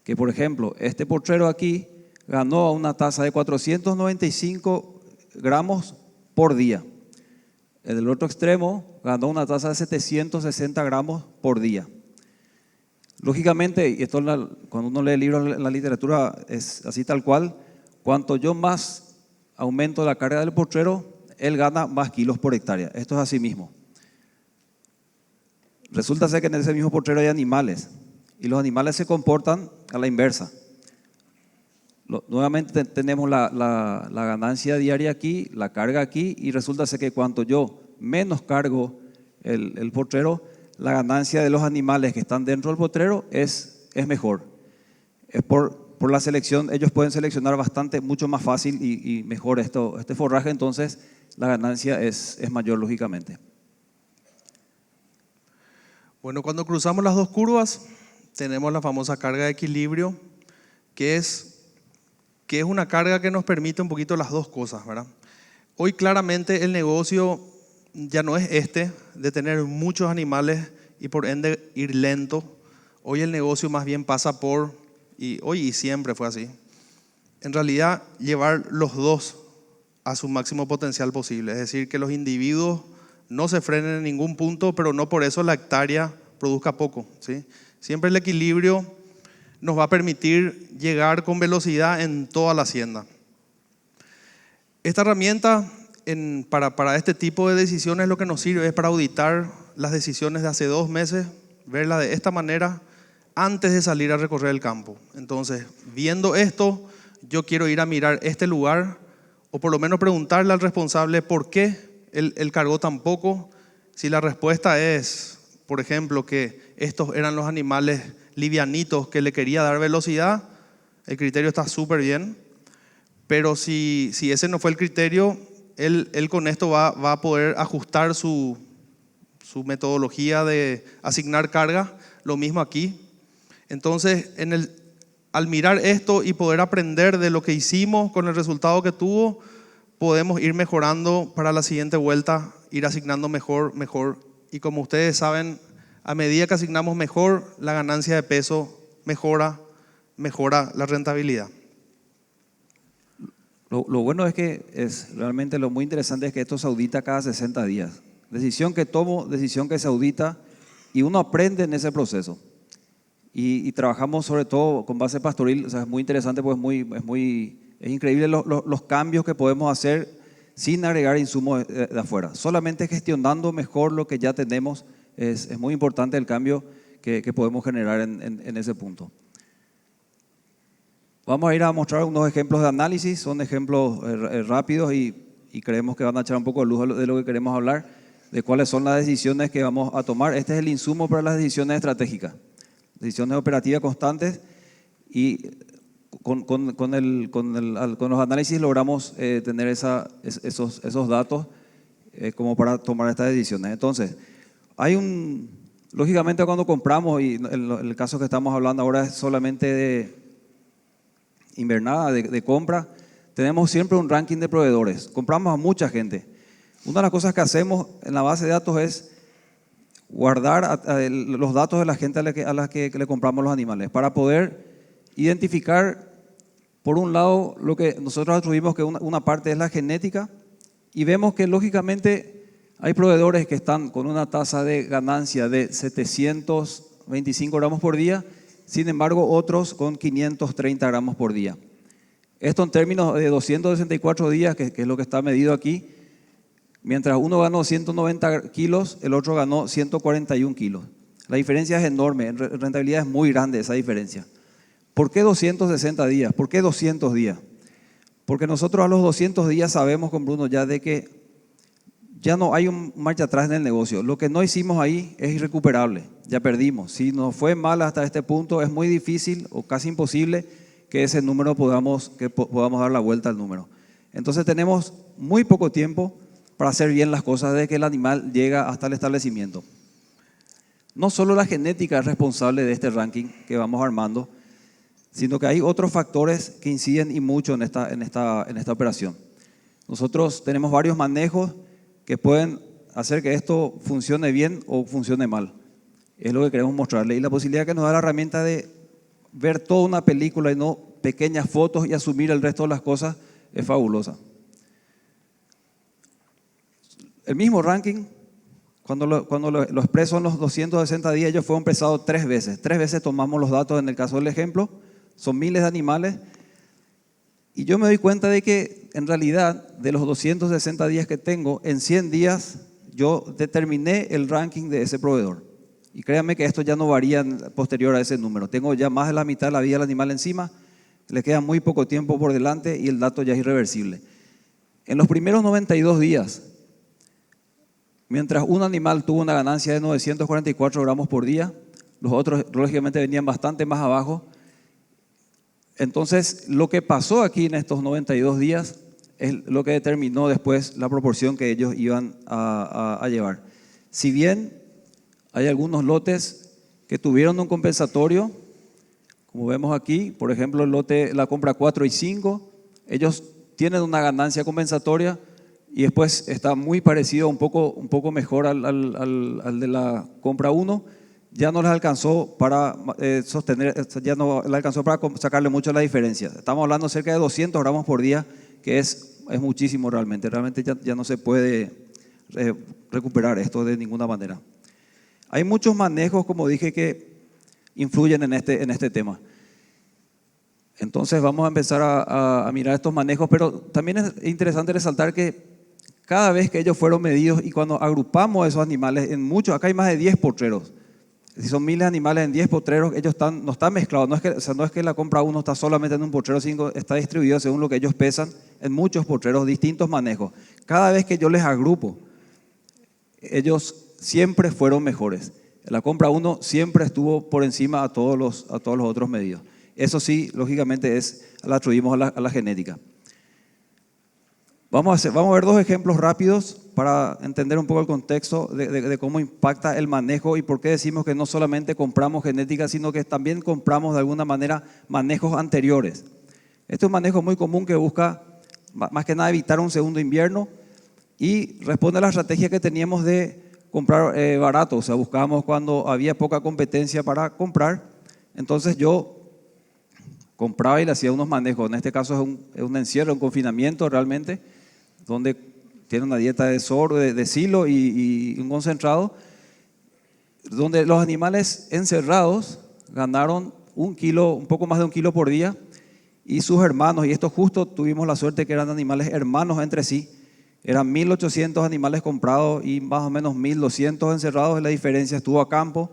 Speaker 2: que, por ejemplo, este potrero aquí ganó a una tasa de 495 gramos por día. En el otro extremo ganó una tasa de 760 gramos por día. Lógicamente, y esto cuando uno lee libros en la literatura es así tal cual, cuanto yo más aumento la carga del potrero, él gana más kilos por hectárea. Esto es así mismo. Resulta ser que en ese mismo potrero hay animales y los animales se comportan a la inversa. Nuevamente tenemos la ganancia diaria aquí, la carga aquí, y resulta ser que cuanto yo menos cargo el potrero, la ganancia de los animales que están dentro del potrero es mejor. Es por la selección, ellos pueden seleccionar mucho más fácil y mejor este forraje, entonces la ganancia es mayor lógicamente.
Speaker 1: Bueno, cuando cruzamos las dos curvas, tenemos la famosa carga de equilibrio, que es una carga que nos permite un poquito las dos cosas, ¿verdad? Hoy claramente el negocio ya no es de tener muchos animales y por ende ir lento. Hoy el negocio más bien pasa hoy y siempre fue así, en realidad llevar los dos a su máximo potencial posible. Es decir, que los individuos no se frenen en ningún punto, pero no por eso la hectárea produzca poco, ¿sí? Siempre el equilibrio nos va a permitir llegar con velocidad en toda la hacienda. Esta herramienta para este tipo de decisiones lo que nos sirve es para auditar las decisiones de hace 2 meses, verla de esta manera antes de salir a recorrer el campo. Entonces, viendo esto, yo quiero ir a mirar este lugar o por lo menos preguntarle al responsable por qué él cargó tan poco. Si la respuesta es, por ejemplo, que estos eran los animales livianitos que le quería dar velocidad, el criterio está súper bien. Pero si ese no fue el criterio, él con esto va a poder ajustar su metodología de asignar carga. Lo mismo aquí. Entonces, al mirar esto y poder aprender de lo que hicimos con el resultado que tuvo, podemos ir mejorando para la siguiente vuelta, ir asignando mejor. Y como ustedes saben, a medida que asignamos mejor, la ganancia de peso mejora la rentabilidad.
Speaker 2: Lo bueno es que realmente lo muy interesante es que esto se audita cada 60 días. Decisión que tomo, decisión que se audita y uno aprende en ese proceso. Y trabajamos sobre todo con base pastoril, o sea, es muy interesante, pues es increíble los cambios que podemos hacer sin agregar insumos de afuera. Solamente gestionando mejor lo que ya tenemos es muy importante el cambio que podemos generar en ese punto. Vamos a ir a mostrar unos ejemplos de análisis, son ejemplos rápidos y creemos que van a echar un poco de luz de lo que queremos hablar, de cuáles son las decisiones que vamos a tomar. Este es el insumo para las decisiones estratégicas, decisiones operativas constantes, y con los análisis logramos tener esos datos como para tomar estas decisiones. Entonces, lógicamente cuando compramos, y el caso que estamos hablando ahora es solamente de invernada, de compra, tenemos siempre un ranking de proveedores, compramos a mucha gente. Una de las cosas que hacemos en la base de datos es guardar los datos de la gente a la que le compramos los animales, para poder identificar, por un lado, lo que nosotros atribuimos que una parte es la genética, y vemos que lógicamente hay proveedores que están con una tasa de ganancia de 725 gramos por día, sin embargo otros con 530 gramos por día. Esto en términos de 264 días, que es lo que está medido aquí. Mientras uno ganó 190 kilos, el otro ganó 141 kilos. La diferencia es enorme, en rentabilidad es muy grande esa diferencia. ¿Por qué 260 días? ¿Por qué 200 días? Porque nosotros a los 200 días sabemos con Bruno ya de que ya no hay un marcha atrás en el negocio. Lo que no hicimos ahí es irrecuperable, ya perdimos. Si nos fue mal hasta este punto, es muy difícil o casi imposible que ese número podamos dar la vuelta al número. Entonces tenemos muy poco tiempo para hacer bien las cosas desde que el animal llega hasta el establecimiento. No solo la genética es responsable de este ranking que vamos armando, sino que hay otros factores que inciden y mucho en esta operación. Nosotros tenemos varios manejos que pueden hacer que esto funcione bien o funcione mal. Es lo que queremos mostrarle. Y la posibilidad que nos da la herramienta de ver toda una película y no pequeñas fotos y asumir el resto de las cosas es fabulosa. El mismo ranking, cuando lo expreso en los 260 días, ellos fueron pesados 3 veces. 3 veces tomamos los datos en el caso del ejemplo. Son miles de animales. Y yo me doy cuenta de que en realidad de los 260 días que tengo, en 100 días yo determiné el ranking de ese proveedor. Y créanme que esto ya no varía posterior a ese número. Tengo ya más de la mitad de la vida del animal encima, le queda muy poco tiempo por delante y el dato ya es irreversible. En los primeros 92 días, mientras un animal tuvo una ganancia de 944 gramos por día, los otros lógicamente venían bastante más abajo. Entonces, lo que pasó aquí en estos 92 días es lo que determinó después la proporción que ellos iban a llevar. Si bien hay algunos lotes que tuvieron un compensatorio, como vemos aquí, por ejemplo, el lote, la compra 4 y 5, ellos tienen una ganancia compensatoria y después está muy parecido, un poco mejor al de la compra 1. Ya no les alcanzó para ya no les alcanzó para sacarle mucho la diferencia. Estamos hablando cerca de 200 gramos por día, que es es muchísimo realmente. Realmente ya no se puede recuperar esto de ninguna manera. Hay muchos manejos, como dije, que influyen en este tema. Entonces vamos a empezar a mirar estos manejos, pero también es interesante resaltar que cada vez que ellos fueron medidos y cuando agrupamos esos animales en muchos, acá hay más de 10 potreros. Si son miles de animales en 10 potreros, ellos no están mezclados. No es que la compra uno está solamente en un potrero, sino está distribuido según lo que ellos pesan en muchos potreros, distintos manejos. Cada vez que yo les agrupo, ellos siempre fueron mejores. La compra uno siempre estuvo por encima a todos los otros medidos. Eso sí, lógicamente, la atribuimos a la genética. Vamos a ver dos ejemplos rápidos para entender un poco el contexto de cómo impacta el manejo y por qué decimos que no solamente compramos genética, sino que también compramos de alguna manera manejos anteriores. Este es un manejo muy común que busca más que nada evitar un segundo invierno y responde a la estrategia que teníamos de comprar barato. O sea, buscábamos cuando había poca competencia para comprar. Entonces yo compraba y le hacía unos manejos. En este caso es un encierro, un confinamiento realmente, donde tiene una dieta de sorgo, de silo y un concentrado, donde los animales encerrados ganaron un poco más de 1 kilo por día, y sus hermanos, y esto justo tuvimos la suerte que eran animales hermanos entre sí, eran 1.800 animales comprados y más o menos 1.200 encerrados, la diferencia estuvo a campo.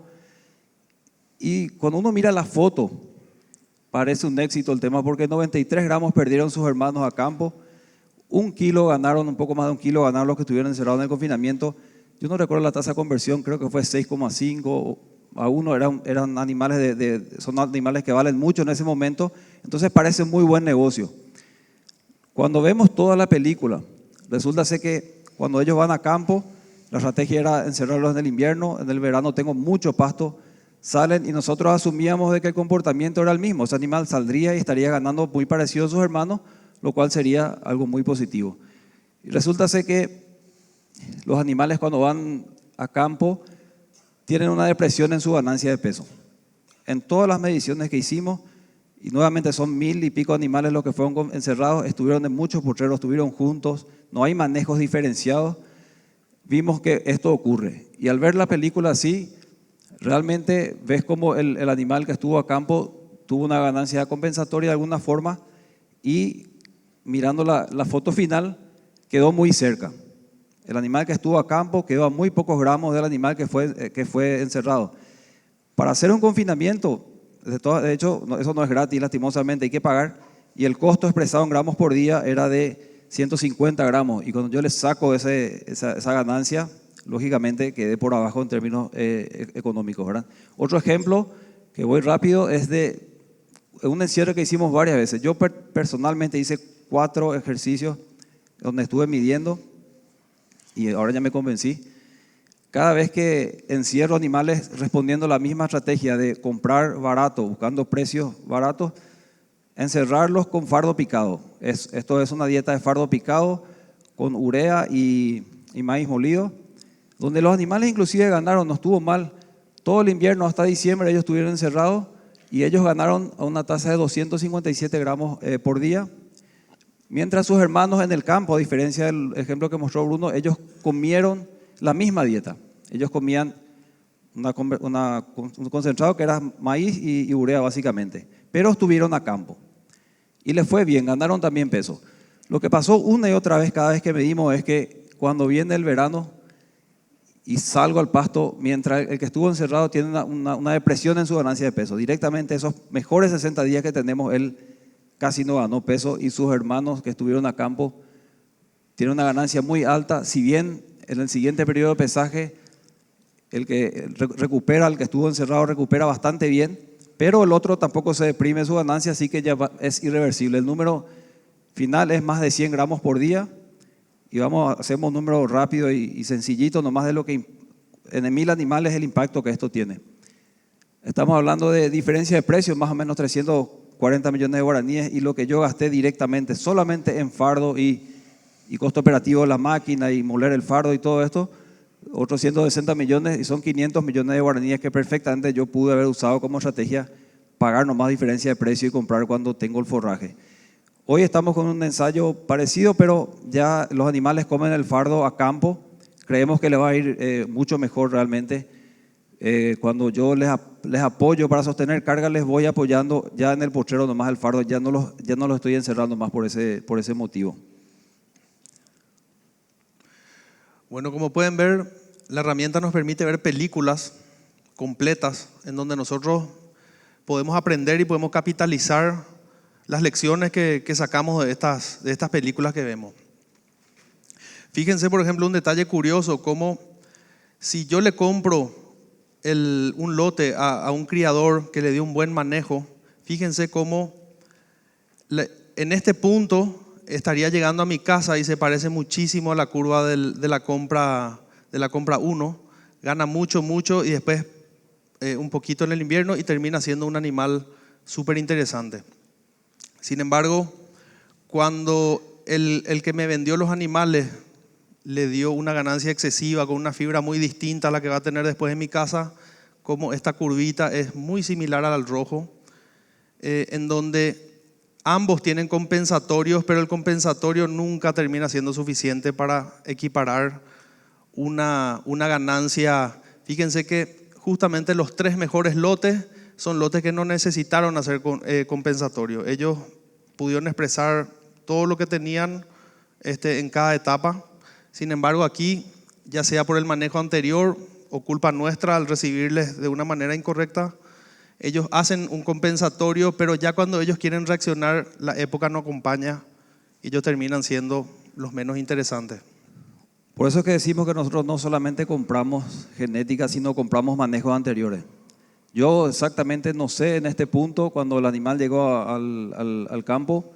Speaker 2: Y cuando uno mira la foto, parece un éxito el tema, porque 93 gramos perdieron sus hermanos a campo, 1 kilo ganaron, un poco más de 1 kilo ganaron los que estuvieron encerrados en el confinamiento. Yo no recuerdo la tasa de conversión, creo que fue 6,5 a 1, eran animales son animales que valen mucho en ese momento, entonces parece muy buen negocio. Cuando vemos toda la película, resulta ser que cuando ellos van a campo, la estrategia era encerrarlos en el invierno, en el verano tengo mucho pasto, salen y nosotros asumíamos de que el comportamiento era el mismo, ese animal saldría y estaría ganando muy parecido a sus hermanos, lo cual sería algo muy positivo. Y resulta ser que los animales cuando van a campo tienen una depresión en su ganancia de peso. En todas las mediciones que hicimos, y nuevamente son 1.000 y pico animales los que fueron encerrados, estuvieron en muchos potreros, estuvieron juntos, no hay manejos diferenciados, vimos que esto ocurre. Y al ver la película así, realmente ves como el animal que estuvo a campo tuvo una ganancia compensatoria de alguna forma y mirando la foto final quedó muy cerca. El animal que estuvo a campo quedó a muy pocos gramos del animal que fue encerrado. Para hacer un confinamiento, de hecho, eso no es gratis, lastimosamente, hay que pagar. Y el costo expresado en gramos por día era de 150 gramos. Y cuando yo les saco esa ganancia, lógicamente quedé por abajo en términos económicos, ¿verdad? Otro ejemplo, que voy rápido, es de un encierro que hicimos varias veces. Yo personalmente hice 4 ejercicios donde estuve midiendo y ahora ya me convencí. Cada vez que encierro animales respondiendo a la misma estrategia de comprar barato, buscando precios baratos, encerrarlos con fardo picado. Esto es una dieta de fardo picado con urea y maíz molido, donde los animales inclusive ganaron, no estuvo mal. Todo el invierno hasta diciembre ellos estuvieron encerrados y ellos ganaron a una tasa de 257 gramos por día. Mientras sus hermanos en el campo, a diferencia del ejemplo que mostró Bruno, ellos comieron la misma dieta. Ellos comían un concentrado que era maíz y urea básicamente, pero estuvieron a campo. Y les fue bien, ganaron también peso. Lo que pasó una y otra vez cada vez que medimos es que cuando viene el verano y salgo al pasto, mientras el que estuvo encerrado tiene una depresión en su ganancia de peso. Directamente esos mejores 60 días que tenemos, él casi no ganó peso y sus hermanos que estuvieron a campo tienen una ganancia muy alta, si bien en el siguiente periodo de pesaje el que el que estuvo encerrado recupera bastante bien, pero el otro tampoco se deprime su ganancia, así que ya es irreversible. El número final es más de 100 gramos por día y hacemos un número rápido y sencillito, nomás de lo que en 1.000 animales el impacto que esto tiene. Estamos hablando de diferencia de precios, más o menos 340 millones de guaraníes, y lo que yo gasté directamente solamente en fardo y costo operativo de la máquina y moler el fardo y todo esto, otros 160 millones, y son 500 millones de guaraníes que perfectamente yo pude haber usado como estrategia, pagar nomás diferencia de precio y comprar cuando tengo el forraje. Hoy estamos con un ensayo parecido, pero ya los animales comen el fardo a campo. Creemos que les va a ir mucho mejor realmente. Cuando yo les apoyo para sostener carga, les voy apoyando ya en el potrero nomás el fardo, ya no los estoy encerrando más por ese motivo.
Speaker 1: Bueno, como pueden ver, la herramienta nos permite ver películas completas en donde nosotros podemos aprender y podemos capitalizar las lecciones que sacamos de estas películas que vemos. Fíjense, por ejemplo, un detalle curioso, como si yo le compro un lote a un criador que le dio un buen manejo, fíjense cómo en este punto estaría llegando a mi casa y se parece muchísimo a la curva de la compra 1, gana mucho y después un poquito en el invierno y termina siendo un animal súper interesante. Sin embargo, cuando el que me vendió los animales le dio una ganancia excesiva con una fibra muy distinta a la que va a tener después en mi casa, como esta curvita es muy similar al rojo, en donde ambos tienen compensatorios, pero el compensatorio nunca termina siendo suficiente para equiparar una ganancia. Fíjense que justamente los 3 mejores lotes son lotes que no necesitaron hacer compensatorio. Ellos pudieron expresar todo lo que tenían en cada etapa. Sin embargo, aquí, ya sea por el manejo anterior o culpa nuestra al recibirles de una manera incorrecta, ellos hacen un compensatorio, pero ya cuando ellos quieren reaccionar, la época no acompaña y ellos terminan siendo los menos interesantes.
Speaker 2: Por eso es que decimos que nosotros no solamente compramos genética, sino compramos manejos anteriores. Yo exactamente no sé en este punto, cuando el animal llegó al campo,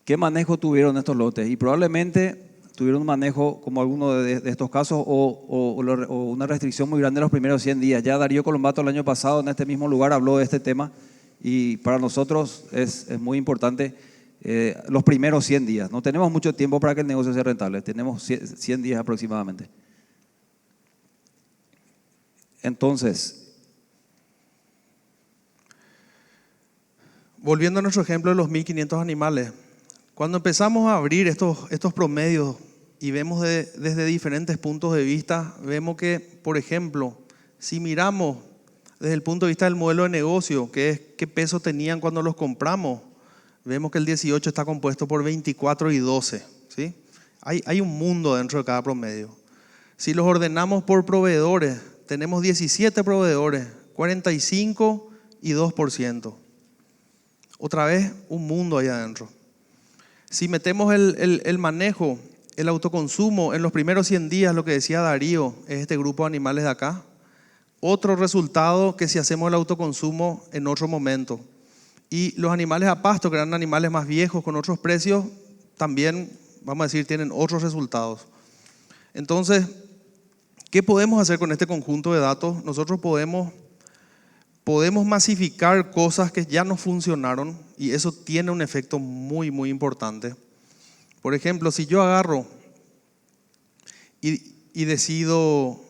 Speaker 2: qué manejo tuvieron estos lotes. Y probablemente tuvieron un manejo como alguno de estos casos o una restricción muy grande en los primeros 100 días. Ya Darío Colombato el año pasado en este mismo lugar habló de este tema y para nosotros es muy importante los primeros 100 días. No tenemos mucho tiempo para que el negocio sea rentable, tenemos 100 días aproximadamente. Entonces,
Speaker 1: volviendo a nuestro ejemplo de los 1.500 animales, cuando empezamos a abrir estos promedios y vemos desde diferentes puntos de vista, vemos que, por ejemplo, si miramos desde el punto de vista del modelo de negocio, que es qué peso tenían cuando los compramos, vemos que el 18 está compuesto por 24 y 12, ¿sí? Hay un mundo dentro de cada promedio. Si los ordenamos por proveedores, tenemos 17 proveedores, 45 y 2%. Otra vez, un mundo ahí adentro. Si metemos el manejo, el autoconsumo en los primeros 100 días, lo que decía Darío, es este grupo de animales de acá. Otro resultado que si hacemos el autoconsumo en otro momento. Y los animales a pasto, que eran animales más viejos con otros precios, también, vamos a decir, tienen otros resultados. Entonces, ¿qué podemos hacer con este conjunto de datos? Nosotros podemos masificar cosas que ya no funcionaron y eso tiene un efecto muy importante. Por ejemplo, si yo agarro y decido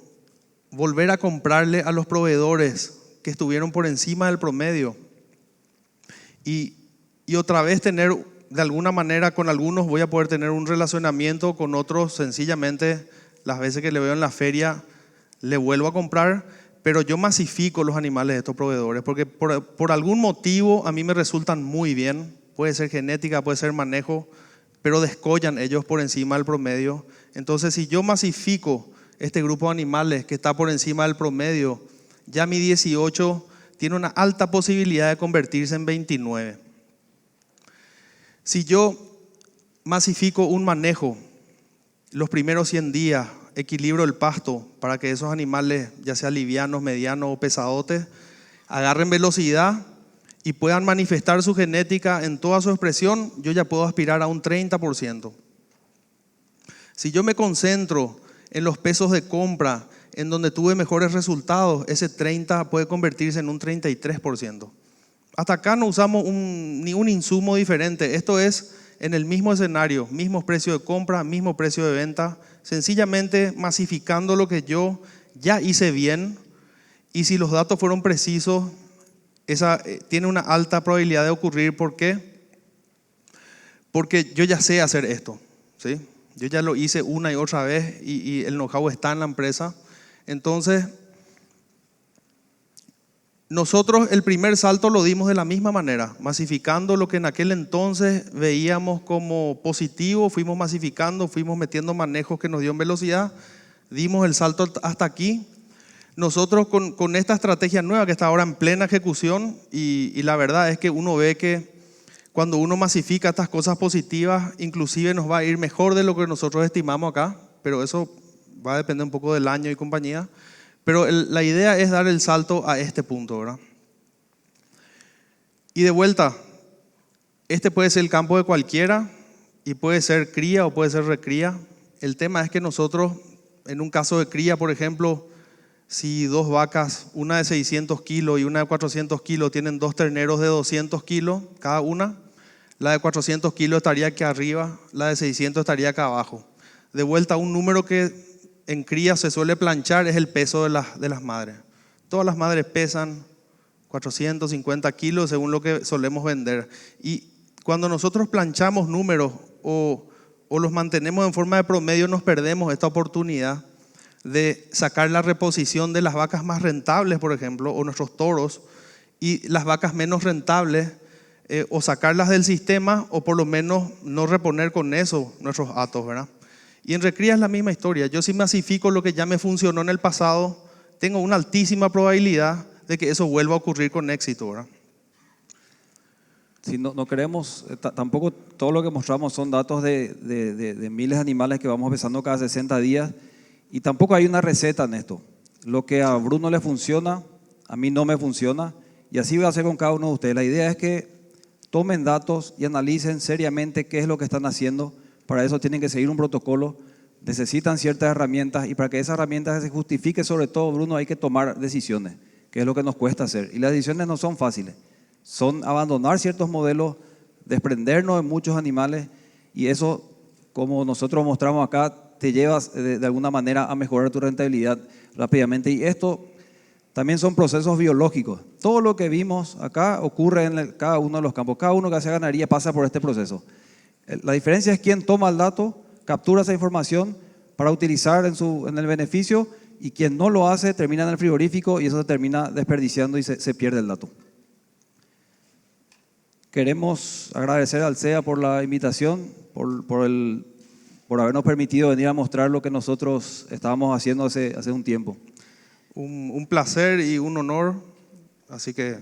Speaker 1: volver a comprarle a los proveedores que estuvieron por encima del promedio y otra vez tener, de alguna manera, con algunos voy a poder tener un relacionamiento, con otros sencillamente las veces que le veo en la feria le vuelvo a comprar, pero yo masifico los animales de estos proveedores porque por algún motivo a mí me resultan muy bien, puede ser genética, puede ser manejo, pero descollan ellos por encima del promedio. Entonces, si yo masifico este grupo de animales que está por encima del promedio, ya mi 18 tiene una alta posibilidad de convertirse en 29. Si yo masifico un manejo los primeros 100 días, equilibro el pasto para que esos animales, ya sea livianos, medianos o pesadotes, agarren velocidad y puedan manifestar su genética en toda su expresión, yo ya puedo aspirar a un 30%. Si yo me concentro en los pesos de compra, en donde tuve mejores resultados, ese 30 puede convertirse en un 33%. Hasta acá no usamos ni un insumo diferente. Esto es en el mismo escenario, mismo precio de compra, mismo precio de venta, sencillamente masificando lo que yo ya hice bien y si los datos fueron precisos, esa tiene una alta probabilidad de ocurrir. ¿Por qué? porque yo ya sé hacer esto, ¿sí? Yo ya lo hice una y otra vez y el know-how está en la empresa. Entonces, nosotros el primer salto lo dimos de la misma manera, masificando lo que en aquel entonces veíamos como positivo, fuimos masificando, fuimos metiendo manejos que nos dieron velocidad, dimos el salto hasta aquí. Nosotros con esta estrategia nueva que está ahora en plena ejecución y la verdad es que uno ve que cuando uno masifica estas cosas positivas, inclusive nos va a ir mejor de lo que nosotros estimamos acá, pero eso va a depender un poco del año y compañía. Pero la idea es dar el salto a este punto, ¿verdad? Y de vuelta, este puede ser el campo de cualquiera y puede ser cría o puede ser recría. El tema es que nosotros, en un caso de cría, por ejemplo, si dos vacas, una de 600 kilos y una de 400 kilos, tienen dos terneros de 200 kilos cada una, la de 400 kilos estaría aquí arriba, la de 600 estaría acá abajo. De vuelta, un número que en cría se suele planchar es el peso de las madres. Todas las madres pesan 450 kilos según lo que solemos vender. Y cuando nosotros planchamos números o los mantenemos en forma de promedio, nos perdemos esta oportunidad de sacar la reposición de las vacas más rentables, por ejemplo, o nuestros toros, y las vacas menos rentables, o sacarlas del sistema, o por lo menos no reponer con eso nuestros hatos, ¿verdad? Y en recría es la misma historia. Yo si masifico lo que ya me funcionó en el pasado, tengo una altísima probabilidad de que eso vuelva a ocurrir con éxito, ¿verdad?
Speaker 2: Si no queremos, tampoco todo lo que mostramos son datos de miles de animales que vamos pesando cada 60 días y tampoco hay una receta en esto. Lo que a Bruno le funciona, a mí no me funciona y así voy a hacer con cada uno de ustedes. La idea es que tomen datos y analicen seriamente qué es lo que están haciendo. Para eso tienen que seguir un protocolo, necesitan ciertas herramientas y para que esas herramientas se justifique sobre todo, Bruno, hay que tomar decisiones, que es lo que nos cuesta hacer. Y las decisiones no son fáciles, son abandonar ciertos modelos, desprendernos de muchos animales y eso, como nosotros mostramos acá, te lleva de alguna manera a mejorar tu rentabilidad rápidamente. Y esto también son procesos biológicos. Todo lo que vimos acá ocurre en cada uno de los campos. Cada uno que hace ganadería pasa por este proceso. La diferencia es quién toma el dato, captura esa información para utilizar en el beneficio y quien no lo hace termina en el frigorífico y eso se termina desperdiciando y se pierde el dato. Queremos agradecer al CEA por la invitación, por habernos permitido venir a mostrar lo que nosotros estábamos haciendo hace un tiempo.
Speaker 1: Un placer y un honor, así que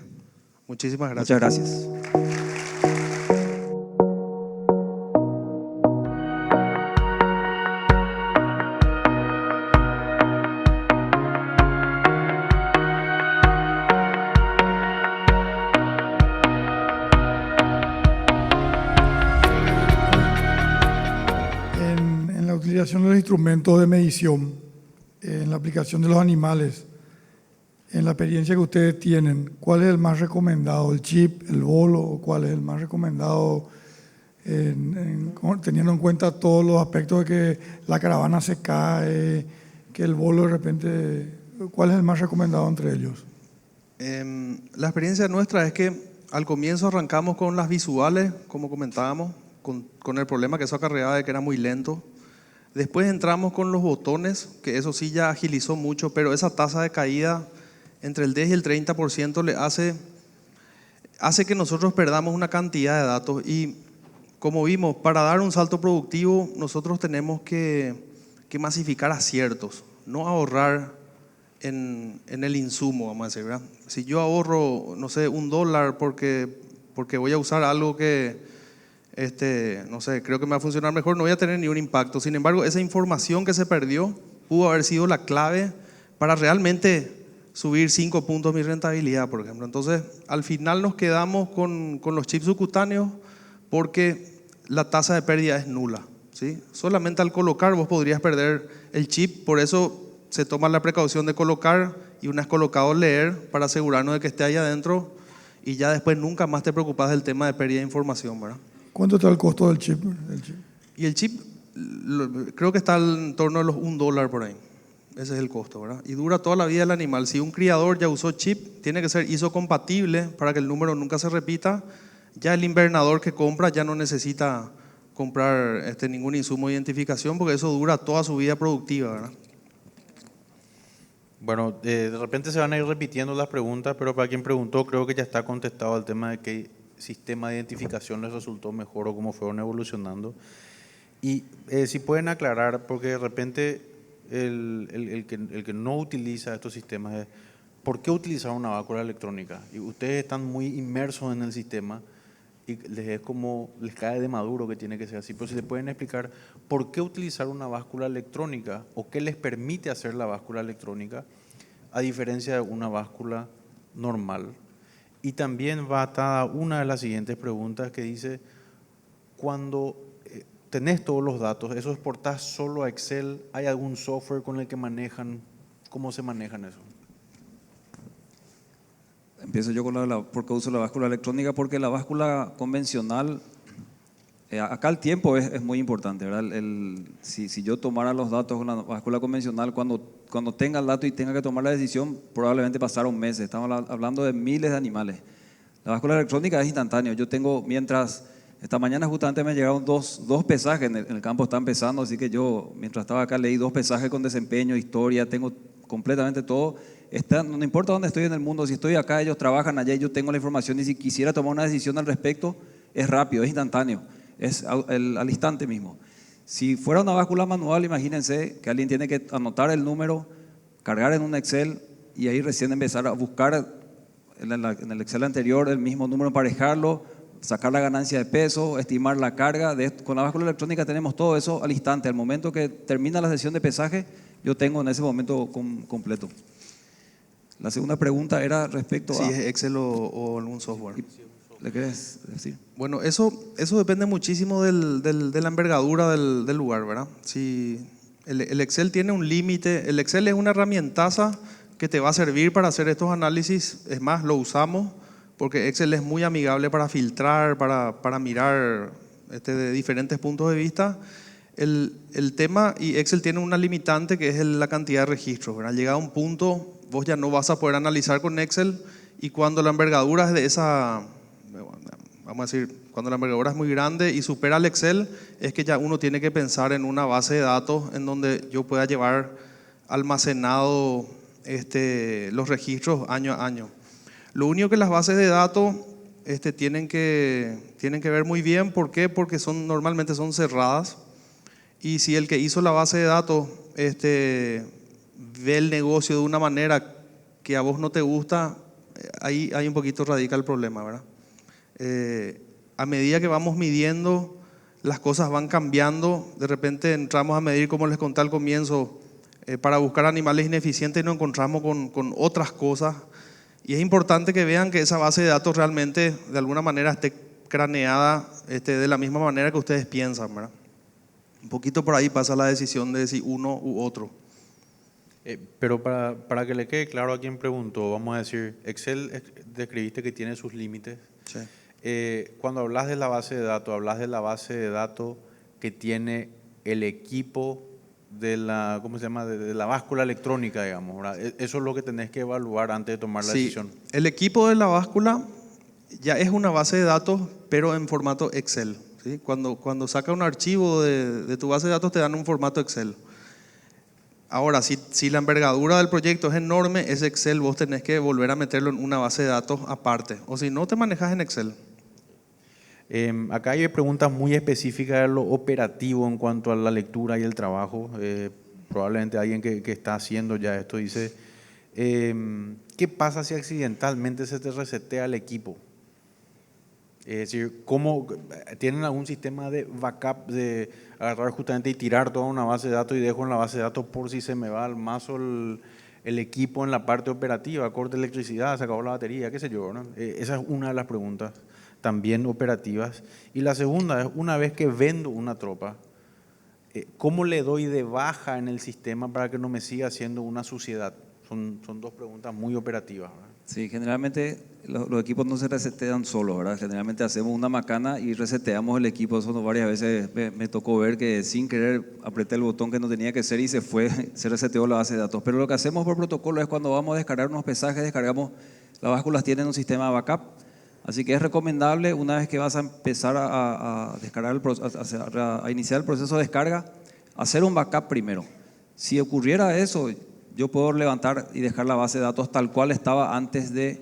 Speaker 1: muchísimas gracias.
Speaker 2: Muchas gracias.
Speaker 3: De los instrumentos de medición, en la aplicación de los animales, en la experiencia que ustedes tienen, ¿cuál es el más recomendado? ¿El chip, el bolo? ¿O cuál es el más recomendado teniendo en cuenta todos los aspectos de que la caravana se cae, que el bolo de repente, ¿cuál es el más recomendado entre ellos?
Speaker 1: La experiencia nuestra es que al comienzo arrancamos con las visuales, como comentábamos, con el problema que eso acarreaba de que era muy lento. Después entramos con los botones, que eso sí ya agilizó mucho, pero esa tasa de caída entre el 10 y el 30% le hace que nosotros perdamos una cantidad de datos. Y como vimos, para dar un salto productivo, nosotros tenemos que masificar aciertos, no ahorrar en el insumo, vamos a decir, ¿verdad? Si yo ahorro, no sé, $1 porque voy a usar algo que no sé, creo que me va a funcionar mejor, no voy a tener ni un impacto. Sin embargo, esa información que se perdió pudo haber sido la clave para realmente subir 5 puntos mi rentabilidad, por ejemplo. Entonces, al final nos quedamos con los chips subcutáneos porque la tasa de pérdida es nula, ¿sí? Solamente al colocar vos podrías perder el chip, por eso se toma la precaución de colocar y una vez colocado leer para asegurarnos de que esté ahí adentro y ya después nunca más te preocupas del tema de pérdida de información, ¿verdad?
Speaker 3: ¿Cuánto está el costo del chip?
Speaker 1: Y el chip creo que está en torno a los $1 por ahí. Ese es el costo, ¿verdad? Y dura toda la vida el animal. Si un criador ya usó chip, tiene que ser ISO compatible para que el número nunca se repita. Ya el invernador que compra ya no necesita comprar ningún insumo de identificación porque eso dura toda su vida productiva, ¿verdad?
Speaker 4: Bueno, de repente se van a ir repitiendo las preguntas, pero para quien preguntó creo que ya está contestado el tema de qué sistema de identificación les resultó mejor o cómo fueron evolucionando. Y si pueden aclarar, porque de repente el que no utiliza estos sistemas es, ¿por qué utilizar una báscula electrónica? Y ustedes están muy inmersos en el sistema y les cae de maduro que tiene que ser así. Pero si le pueden explicar por qué utilizar una báscula electrónica o qué les permite hacer la báscula electrónica a diferencia de una báscula normal. Y también va atada una de las siguientes preguntas que dice, cuando tenés todos los datos, ¿eso exportás solo a Excel? ¿Hay algún software con el que manejan? ¿Cómo se manejan eso?
Speaker 2: Empiezo yo con por qué uso la báscula electrónica, porque la báscula convencional, acá el tiempo es muy importante, ¿verdad? Si yo tomara los datos con la báscula convencional, cuando tenga el dato y tenga que tomar la decisión, probablemente pasaron meses. Estamos hablando de miles de animales. La báscula electrónica es instantáneo. Yo tengo, esta mañana justamente me llegaron dos pesajes, en el campo están pesando, así que yo, mientras estaba acá, leí 2 pesajes con desempeño, historia, tengo completamente todo. No importa dónde estoy en el mundo, si estoy acá, ellos trabajan allá y yo tengo la información, y si quisiera tomar una decisión al respecto, es rápido, es instantáneo, es al instante mismo. Si fuera una báscula manual, imagínense que alguien tiene que anotar el número, cargar en un Excel y ahí recién empezar a buscar en el Excel anterior el mismo número, emparejarlo, sacar la ganancia de peso, estimar la carga. Con la báscula electrónica tenemos todo eso al instante. Al momento que termina la sesión de pesaje, yo tengo en ese momento completo. La segunda pregunta era respecto
Speaker 1: Si
Speaker 2: a...
Speaker 1: es Excel o algún software.
Speaker 2: ¿Le querés decir?
Speaker 1: Bueno, eso depende muchísimo de la envergadura del lugar, ¿verdad? Si el Excel tiene un límite, el Excel es una herramientaza que te va a servir para hacer estos análisis. Es más, lo usamos porque Excel es muy amigable para filtrar, para mirar de diferentes puntos de vista. El tema, y Excel tiene una limitante que es la cantidad de registros, ¿verdad? Llegado a un punto, vos ya no vas a poder analizar con Excel, y cuando la envergadura es de esa, vamos a decir, cuando la envergadura es muy grande y supera el Excel, es que ya uno tiene que pensar en una base de datos en donde yo pueda llevar almacenado los registros año a año. Lo único que las bases de datos tienen que ver muy bien. ¿Por qué? Porque normalmente son cerradas. Y si el que hizo la base de datos ve el negocio de una manera que a vos no te gusta, ahí un poquito radica el problema, ¿verdad? A medida que vamos midiendo, las cosas van cambiando. De repente entramos a medir, como les conté al comienzo, para buscar animales ineficientes y nos encontramos con otras cosas. Y es importante que vean que esa base de datos realmente de alguna manera esté craneada de la misma manera que ustedes piensan, ¿verdad? Un poquito por ahí pasa la decisión de si uno u otro.
Speaker 4: Pero para que le quede claro a quien preguntó, vamos a decir, Excel describiste que tiene sus límites.
Speaker 1: Sí.
Speaker 4: Cuando hablas de la base de datos, hablas de la base de datos que tiene el equipo de la, ¿cómo se llama? De la báscula electrónica, digamos, ¿verdad? Eso es lo que tenés que evaluar antes de tomar la decisión.
Speaker 1: El equipo de la báscula ya es una base de datos, pero en formato Excel. ¿Sí? Cuando saca un archivo de tu base de datos te dan un formato Excel. Ahora, si la envergadura del proyecto es enorme, ese Excel vos tenés que volver a meterlo en una base de datos aparte. O si no, te manejas en Excel.
Speaker 4: Acá hay preguntas muy específicas de lo operativo en cuanto a la lectura y el trabajo. Probablemente alguien que está haciendo ya esto dice, ¿qué pasa si accidentalmente se te resetea el equipo? Es decir, ¿cómo tienen algún sistema de backup, de agarrar justamente y tirar toda una base de datos y dejo en la base de datos por si se me va al mazo el equipo en la parte operativa, corte de electricidad, se acabó la batería, qué sé yo, ¿no? Esa es una de las preguntas también operativas. Y la segunda es, una vez que vendo una tropa, ¿cómo le doy de baja en el sistema para que no me siga haciendo una suciedad? Son 2 preguntas muy operativas, ¿verdad?
Speaker 2: Sí, generalmente los equipos no se resetean solos, ¿verdad? Generalmente hacemos una macana y reseteamos el equipo. Eso varias veces me tocó ver que sin querer apreté el botón que no tenía que ser y se reseteó la base de datos. Pero lo que hacemos por protocolo es cuando vamos a descargar unos pesajes, las básculas tienen un sistema de backup. Así que es recomendable, una vez que vas a empezar a descargar a iniciar el proceso de descarga, hacer un backup primero. Si ocurriera eso, yo puedo levantar y dejar la base de datos tal cual estaba antes de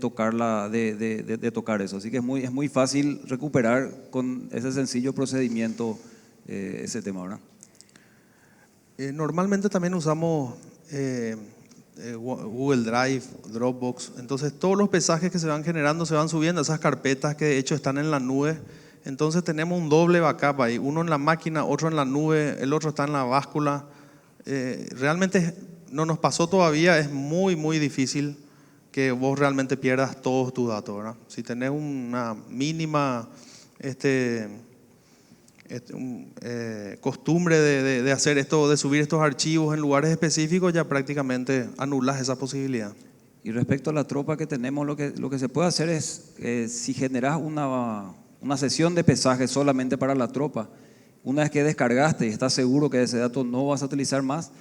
Speaker 2: tocar eso. Así que es muy fácil recuperar con ese sencillo procedimiento ese tema, ¿verdad?
Speaker 1: Normalmente también usamos Google Drive, Dropbox. Entonces todos los pesajes que se van generando se van subiendo a esas carpetas que de hecho están en la nube. Entonces tenemos un doble backup ahí, uno en la máquina, otro en la nube, el otro está en la báscula. Realmente no nos pasó todavía, es muy difícil que vos realmente pierdas todos tus datos, ¿verdad? Si tenés una mínima costumbre de hacer esto, de subir estos archivos en lugares específicos, ya prácticamente anulas esa posibilidad.
Speaker 2: Y respecto a la tropa que tenemos, lo que se puede hacer es, si generás una sesión de pesaje solamente para la tropa, una vez que descargaste y estás seguro que ese dato no vas a utilizar más,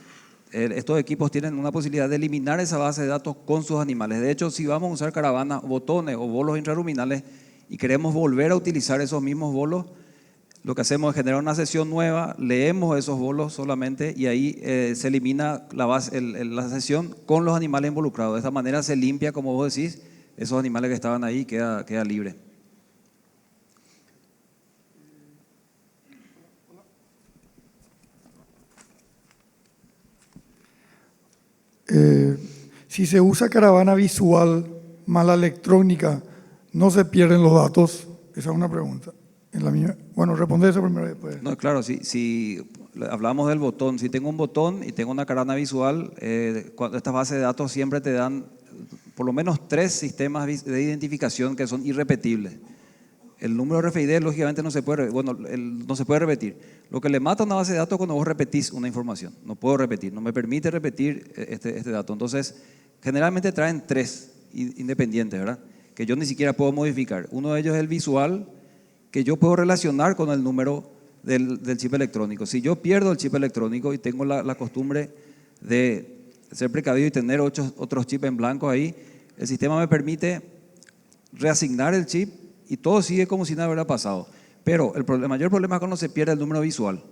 Speaker 2: estos equipos tienen una posibilidad de eliminar esa base de datos con sus animales. De hecho, si vamos a usar caravanas, botones o bolos intraluminales y queremos volver a utilizar esos mismos bolos, lo que hacemos es generar una sesión nueva, leemos esos bolos solamente y ahí se elimina la sesión con los animales involucrados. De esta manera se limpia, como vos decís, esos animales que estaban ahí, queda libre.
Speaker 3: Si se usa caravana visual más la electrónica, ¿no se pierden los datos? Esa es una pregunta. Bueno, responde eso primero y después.
Speaker 2: No, claro, si hablamos del botón, si tengo un botón y tengo una caravana visual, estas bases de datos siempre te dan por lo menos 3 sistemas de identificación que son irrepetibles. El número RFID lógicamente no se puede repetir. Lo que le mata a una base de datos es cuando vos repetís una información. No puedo repetir, no me permite repetir este dato. Entonces, generalmente traen 3 independientes, ¿verdad? Que yo ni siquiera puedo modificar. Uno de ellos es el visual, que yo puedo relacionar con el número del chip electrónico. Si yo pierdo el chip electrónico y tengo la costumbre de ser precavido y tener otros chips en blanco ahí, el sistema me permite reasignar el chip y todo sigue como si nada hubiera pasado. Pero el mayor problema es cuando se pierde el número visual.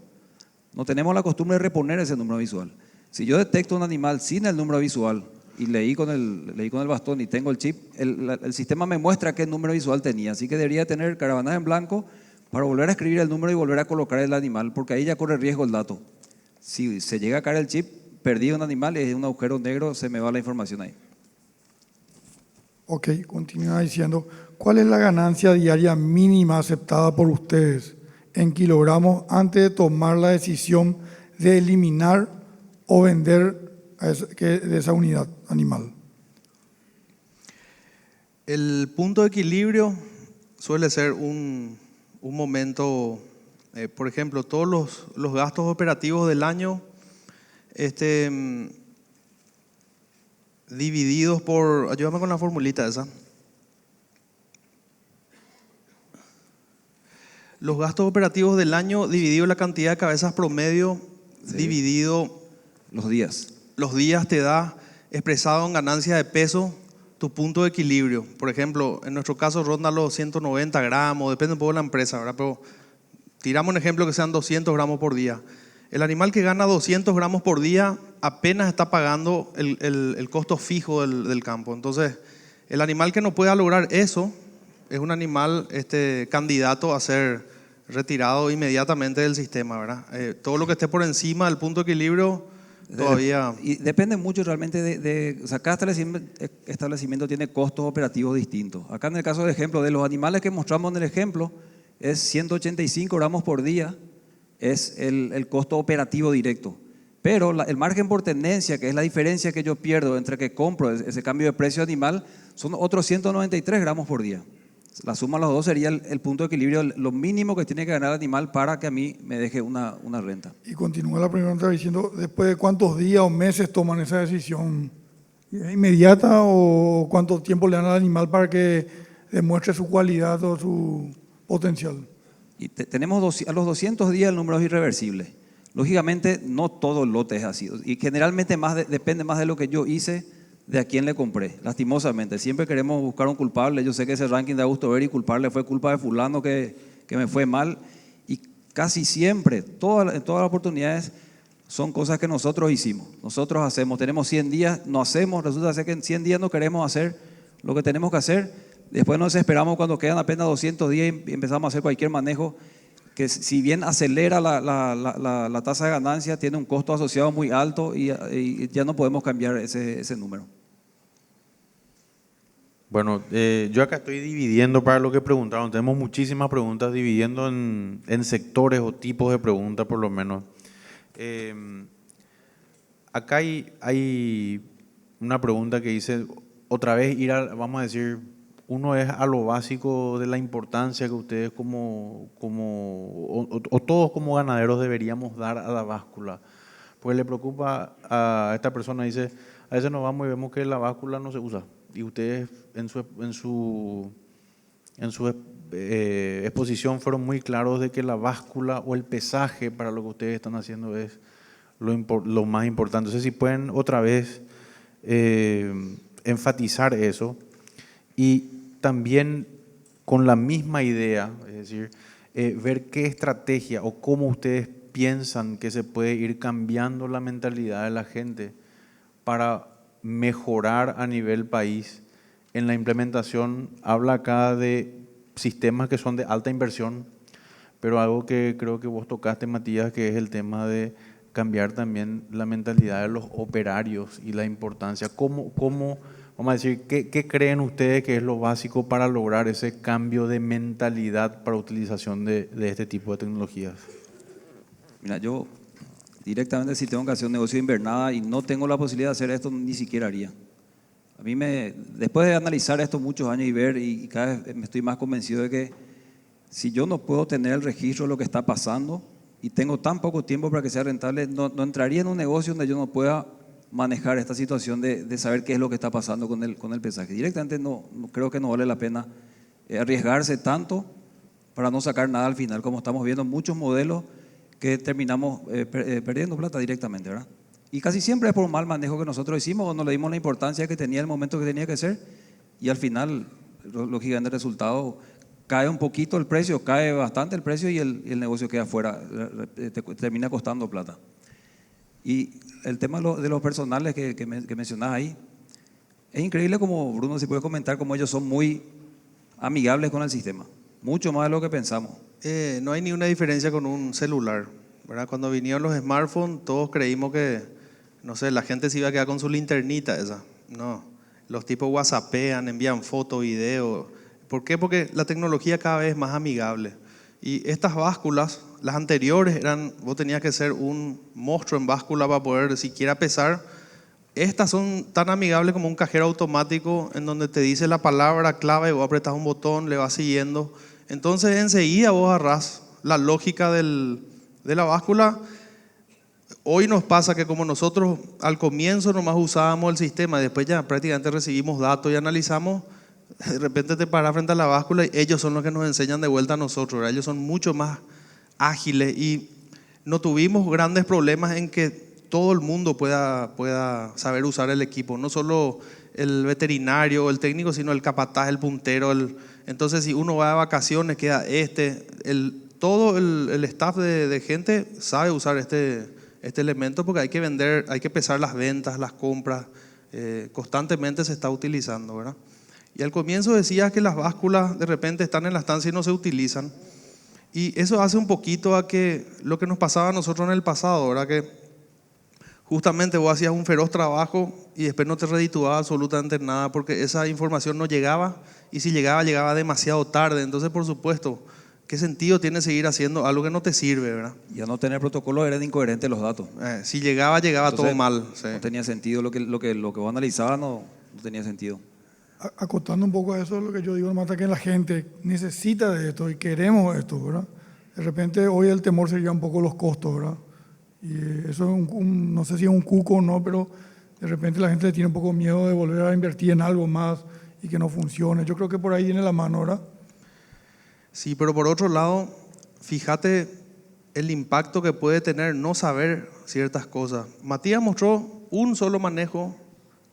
Speaker 2: No tenemos la costumbre de reponer ese número visual. Si yo detecto un animal sin el número visual y leí con el bastón y tengo el chip, el sistema me muestra qué número visual tenía. Así que debería tener caravanas en blanco para volver a escribir el número y volver a colocar el animal, porque ahí ya corre riesgo el dato. Si se llega a caer el chip, perdí un animal y es un agujero negro, se me va la información ahí.
Speaker 3: Ok, continúa diciendo, ¿cuál es la ganancia diaria mínima aceptada por ustedes en kilogramos antes de tomar la decisión de eliminar o vender de esa unidad animal?
Speaker 1: El punto de equilibrio suele ser un momento, por ejemplo, todos los gastos operativos del año divididos por, ayúdame con la formulita esa. Los gastos operativos del año dividido la cantidad de cabezas promedio, sí, dividido
Speaker 2: los días.
Speaker 1: Los días te da expresado en ganancia de peso tu punto de equilibrio. Por ejemplo, en nuestro caso ronda los 190 gramos, depende un poco de la empresa, ¿verdad? Pero tiramos un ejemplo que sean 200 gramos por día. El animal que gana 200 gramos por día apenas está pagando el costo fijo del campo. Entonces, el animal que no pueda lograr eso es un animal candidato a ser retirado inmediatamente del sistema, ¿verdad? Todo lo que esté por encima del punto de equilibrio todavía...
Speaker 2: Y depende mucho realmente o sea, cada establecimiento tiene costos operativos distintos. Acá en el caso del ejemplo de los animales que mostramos en el ejemplo, es 185 gramos por día, es el costo operativo directo. Pero el margen por tenencia, que es la diferencia que yo pierdo entre que compro ese cambio de precio animal, son otros 193 gramos por día. La suma de los dos sería el punto de equilibrio, lo mínimo que tiene que ganar el animal para que a mí me deje una renta.
Speaker 3: Y continúa la pregunta diciendo, ¿después de cuántos días o meses toman esa decisión? ¿Es inmediata o cuánto tiempo le dan al animal para que demuestre su cualidad o su potencial?
Speaker 2: Y tenemos a los 200 días el número es irreversible. Lógicamente no todo el lote es así y generalmente depende más de lo que yo hice de a quién le compré, lastimosamente. Siempre queremos buscar un culpable. Yo sé que ese ranking de Augusto Ver y culpable fue culpa de fulano que me fue mal. Y casi siempre, en todas las oportunidades, son cosas que nosotros hicimos. Nosotros hacemos, tenemos 100 días, no hacemos, resulta ser que en 100 días no queremos hacer lo que tenemos que hacer. Después nos desesperamos cuando quedan apenas 200 días y empezamos a hacer cualquier manejo que, si bien acelera la tasa de ganancia, tiene un costo asociado muy alto y ya no podemos cambiar ese número.
Speaker 4: Bueno, yo acá estoy dividiendo para lo que preguntaron. Tenemos muchísimas preguntas, dividiendo en sectores o tipos de preguntas por lo menos. Acá hay una pregunta que dice, otra vez vamos a decir, uno es a lo básico de la importancia que ustedes o todos como ganaderos deberíamos dar a la báscula. Pues le preocupa a esta persona, dice, a veces nos vamos y vemos que la báscula no se usa. Y ustedes en su exposición fueron muy claros de que la báscula o el pesaje para lo que ustedes están haciendo es lo más importante. Entonces, si pueden otra vez enfatizar eso y también con la misma idea, es decir, ver qué estrategia o cómo ustedes piensan que se puede ir cambiando la mentalidad de la gente para mejorar a nivel país. En la implementación habla acá de sistemas que son de alta inversión, pero algo que creo que vos tocaste, Matías, que es el tema de cambiar también la mentalidad de los operarios y la importancia. ¿Cómo vamos a decir, qué creen ustedes que es lo básico para lograr ese cambio de mentalidad para utilización de este tipo de tecnologías?
Speaker 2: Mira, yo directamente, si tengo que hacer un negocio de invernada y no tengo la posibilidad de hacer esto, ni siquiera haría. A mí después de analizar esto muchos años y ver, y cada vez me estoy más convencido de que si yo no puedo tener el registro de lo que está pasando y tengo tan poco tiempo para que sea rentable, no entraría en un negocio donde yo no pueda manejar esta situación de saber qué es lo que está pasando con el pesaje. Directamente no creo que no vale la pena arriesgarse tanto para no sacar nada al final, como estamos viendo muchos modelos que terminamos perdiendo plata directamente, ¿verdad? Y casi siempre es por un mal manejo que nosotros hicimos o no le dimos la importancia que tenía el momento que tenía que ser, y al final, lógicamente, el resultado cae un poquito el precio, cae bastante el precio y el negocio queda afuera, termina costando plata. Y el tema de los personales que mencionás ahí, es increíble como, Bruno, si puedes comentar, cómo ellos son muy amigables con el sistema, mucho más de lo que pensamos.
Speaker 1: No hay ni una diferencia con un celular, ¿verdad? Cuando vinieron los smartphones, todos creímos que, no sé, la gente se iba a quedar con su linternita esa. No, los tipos whatsappean, envían fotos, videos. ¿Por qué? Porque la tecnología cada vez es más amigable. Y estas básculas, las anteriores vos tenías que ser un monstruo en báscula para poder siquiera pesar. Estas son tan amigables como un cajero automático en donde te dice la palabra clave, vos apretás un botón, le vas siguiendo. Entonces enseguida vos agarrás la lógica de la báscula. Hoy nos pasa que como nosotros al comienzo nomás usábamos el sistema, después ya prácticamente recibimos datos y analizamos, de repente te paras frente a la báscula y ellos son los que nos enseñan de vuelta a nosotros, ¿verdad? Ellos son mucho más ágiles y no tuvimos grandes problemas en que todo el mundo pueda saber usar el equipo, no solo el veterinario o el técnico, sino el capataz, el puntero. Entonces, si uno va de vacaciones, queda todo el staff de gente sabe usar este elemento, porque hay que vender, hay que pesar las ventas, las compras, constantemente se está utilizando, ¿verdad? Y al comienzo decías que las básculas de repente están en la estancia y no se utilizan. Y eso hace un poquito a que lo que nos pasaba a nosotros en el pasado, ¿verdad? Que justamente vos hacías un feroz trabajo y después no te redituaba absolutamente nada porque esa información no llegaba, y si llegaba demasiado tarde. Entonces, por supuesto, ¿qué sentido tiene seguir haciendo algo que no te sirve, verdad?
Speaker 2: Ya no tener protocolo, eran incoherentes los datos.
Speaker 1: Si llegaba
Speaker 2: Entonces,
Speaker 1: todo mal. Sí.
Speaker 2: No tenía sentido, lo que vos analizabas no tenía sentido.
Speaker 3: Acotando un poco a eso, lo que yo digo, Mata, que la gente necesita de esto y queremos esto, ¿verdad? De repente hoy el temor sería un poco los costos, ¿verdad? Y eso es no sé si es un cuco o no, pero de repente la gente le tiene un poco miedo de volver a invertir en algo más y que no funcione. Yo creo que por ahí viene la mano, ¿verdad?
Speaker 1: Sí, pero por otro lado, fíjate el impacto que puede tener no saber ciertas cosas. Matías mostró un solo manejo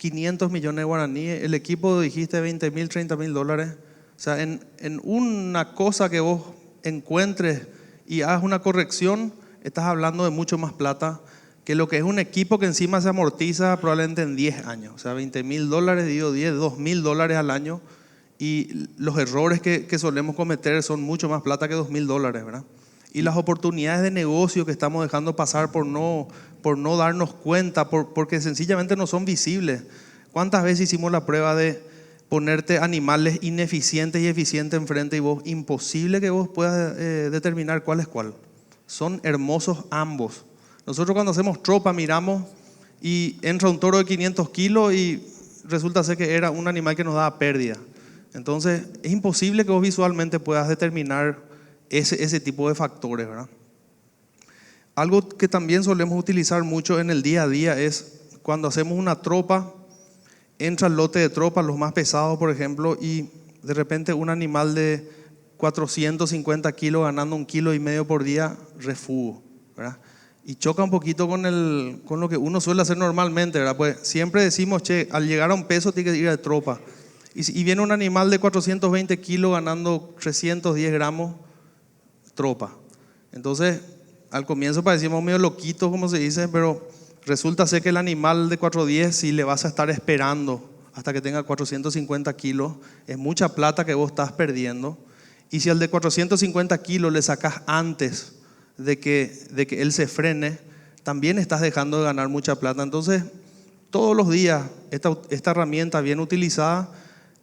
Speaker 1: 500 millones de guaraníes, el equipo dijiste 20.000, 30.000 dólares. O sea, en una cosa que vos encuentres y hagas una corrección, estás hablando de mucho más plata que lo que es un equipo que encima se amortiza probablemente en 10 años. O sea, 20.000 dólares, digo 10, 2.000 dólares al año. Y los errores que solemos cometer son mucho más plata que 2.000 dólares, ¿verdad? Y las oportunidades de negocio que estamos dejando pasar por no darnos cuenta, porque sencillamente no son visibles. ¿Cuántas veces hicimos la prueba de ponerte animales ineficientes y eficientes enfrente y vos, imposible que vos puedas determinar cuál es cuál? Son hermosos ambos. Nosotros cuando hacemos tropa miramos y entra un toro de 500 kilos y resulta ser que era un animal que nos daba pérdida. Entonces es imposible que vos visualmente puedas determinar ese tipo de factores, ¿verdad? Algo que también solemos utilizar mucho en el día a día es cuando hacemos una tropa, entra el lote de tropa, los más pesados por ejemplo, y de repente un animal de 450 kilos ganando 1,5 kilos por día, refugo, ¿verdad? Y choca un poquito con lo que uno suele hacer normalmente, ¿verdad? Pues siempre decimos, che, al llegar a un peso tiene que ir de tropa. Y viene un animal de 420 kilos ganando 310 gramos, tropa. Entonces, al comienzo parecíamos medio loquitos, como se dice, pero resulta ser que el animal de 410, si le vas a estar esperando hasta que tenga 450 kilos, es mucha plata que vos estás perdiendo. Y si al de 450 kilos le sacas antes de que él se frene, también estás dejando de ganar mucha plata. Entonces, todos los días, esta herramienta bien utilizada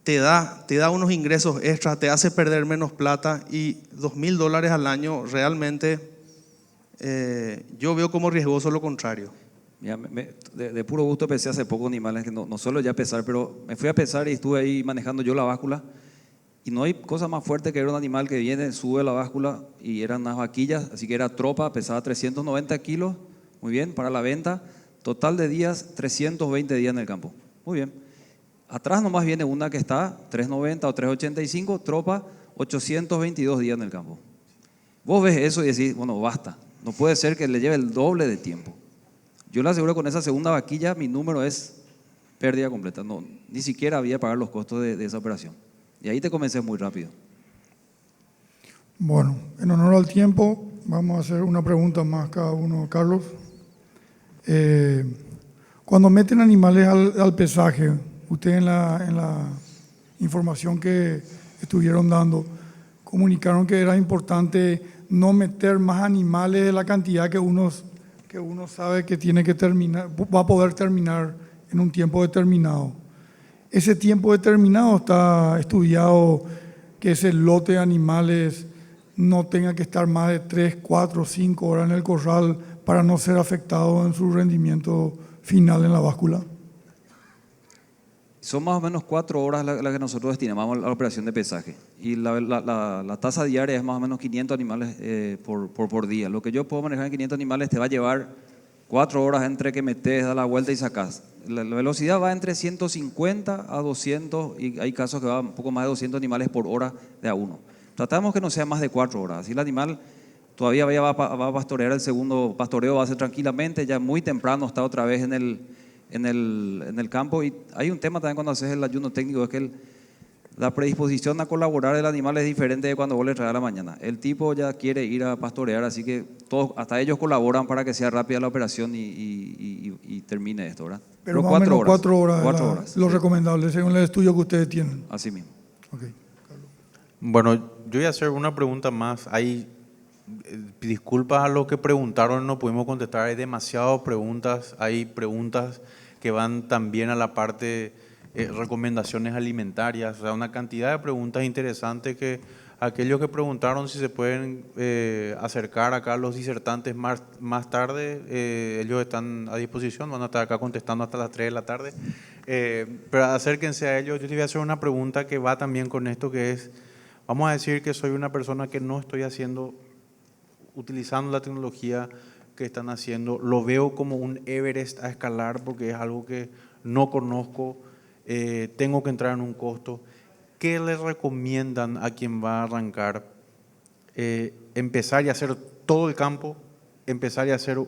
Speaker 1: te da unos ingresos extras, te hace perder menos plata, y 2.000 dólares al año realmente yo veo como riesgoso lo contrario.
Speaker 2: Mira, de puro gusto pesé hace poco animales, que no suelo ya pesar, pero me fui a pesar y estuve ahí manejando yo la báscula. Y no hay cosa más fuerte que ver un animal que viene, sube la báscula, y eran unas vaquillas, así que era tropa, pesaba 390 kilos, muy bien, para la venta. Total de días, 320 días en el campo. Muy bien. Atrás nomás viene una que está 390 o 385, tropa, 822 días en el campo. Vos ves eso y decís, bueno, basta, no puede ser que le lleve el doble de tiempo. Yo le aseguro que con esa segunda vaquilla mi número es pérdida completa, no, ni siquiera había pagar los costos de esa operación. Y ahí te comencé muy rápido.
Speaker 3: Bueno, en honor al tiempo, vamos a hacer una pregunta más cada uno. Carlos, cuando meten animales al pesaje, ustedes en la información que estuvieron dando, comunicaron que era importante no meter más animales de la cantidad que uno sabe que tiene que terminar, va a poder terminar en un tiempo determinado. Ese tiempo determinado está estudiado, que ese lote de animales no tenga que estar más de 3, 4, 5 horas en el corral para no ser afectado en su rendimiento final en la báscula.
Speaker 2: Son más o menos 4 horas las que nosotros destinamos a la operación de pesaje. Y la tasa diaria es más o menos 500 animales por día. Lo que yo puedo manejar en 500 animales te va a llevar 4 horas entre que metes, das la vuelta y sacas. La velocidad va entre 150 a 200, y hay casos que va un poco más de 200 animales por hora de a uno. Tratamos que no sea más de 4 horas. Así el animal todavía va a pastorear, el segundo pastoreo va a ser tranquilamente, ya muy temprano está otra vez en el campo. Y hay un tema también cuando haces el ayuno técnico, es que la predisposición a colaborar del animal es diferente de cuando vos le traes a la mañana. El tipo ya quiere ir a pastorear, así que todos, hasta ellos colaboran para que sea rápida la operación y termine esto, ¿verdad?
Speaker 3: Pero más o menos 4 horas.
Speaker 2: 4 horas.
Speaker 3: Lo
Speaker 2: Sí.
Speaker 3: recomendable, según el estudio que ustedes tienen.
Speaker 2: Así mismo.
Speaker 3: Okay.
Speaker 4: Bueno, yo voy a hacer una pregunta más. Hay disculpas a los que preguntaron, no pudimos contestar. Hay demasiadas preguntas. Hay preguntas que van también a la parte recomendaciones alimentarias. O sea, una cantidad de preguntas interesantes que aquellos que preguntaron si se pueden acercar acá a los disertantes más tarde, ellos están a disposición, van a estar acá contestando hasta las 3 de la tarde. Pero acérquense a ellos. Yo te voy a hacer una pregunta que va también con esto, que es, vamos a decir que soy una persona que no estoy utilizando la tecnología que están haciendo, lo veo como un Everest a escalar porque es algo que no conozco, tengo que entrar en un costo. ¿Qué le recomiendan a quien va a arrancar? Empezar y hacer todo el campo, empezar y hacer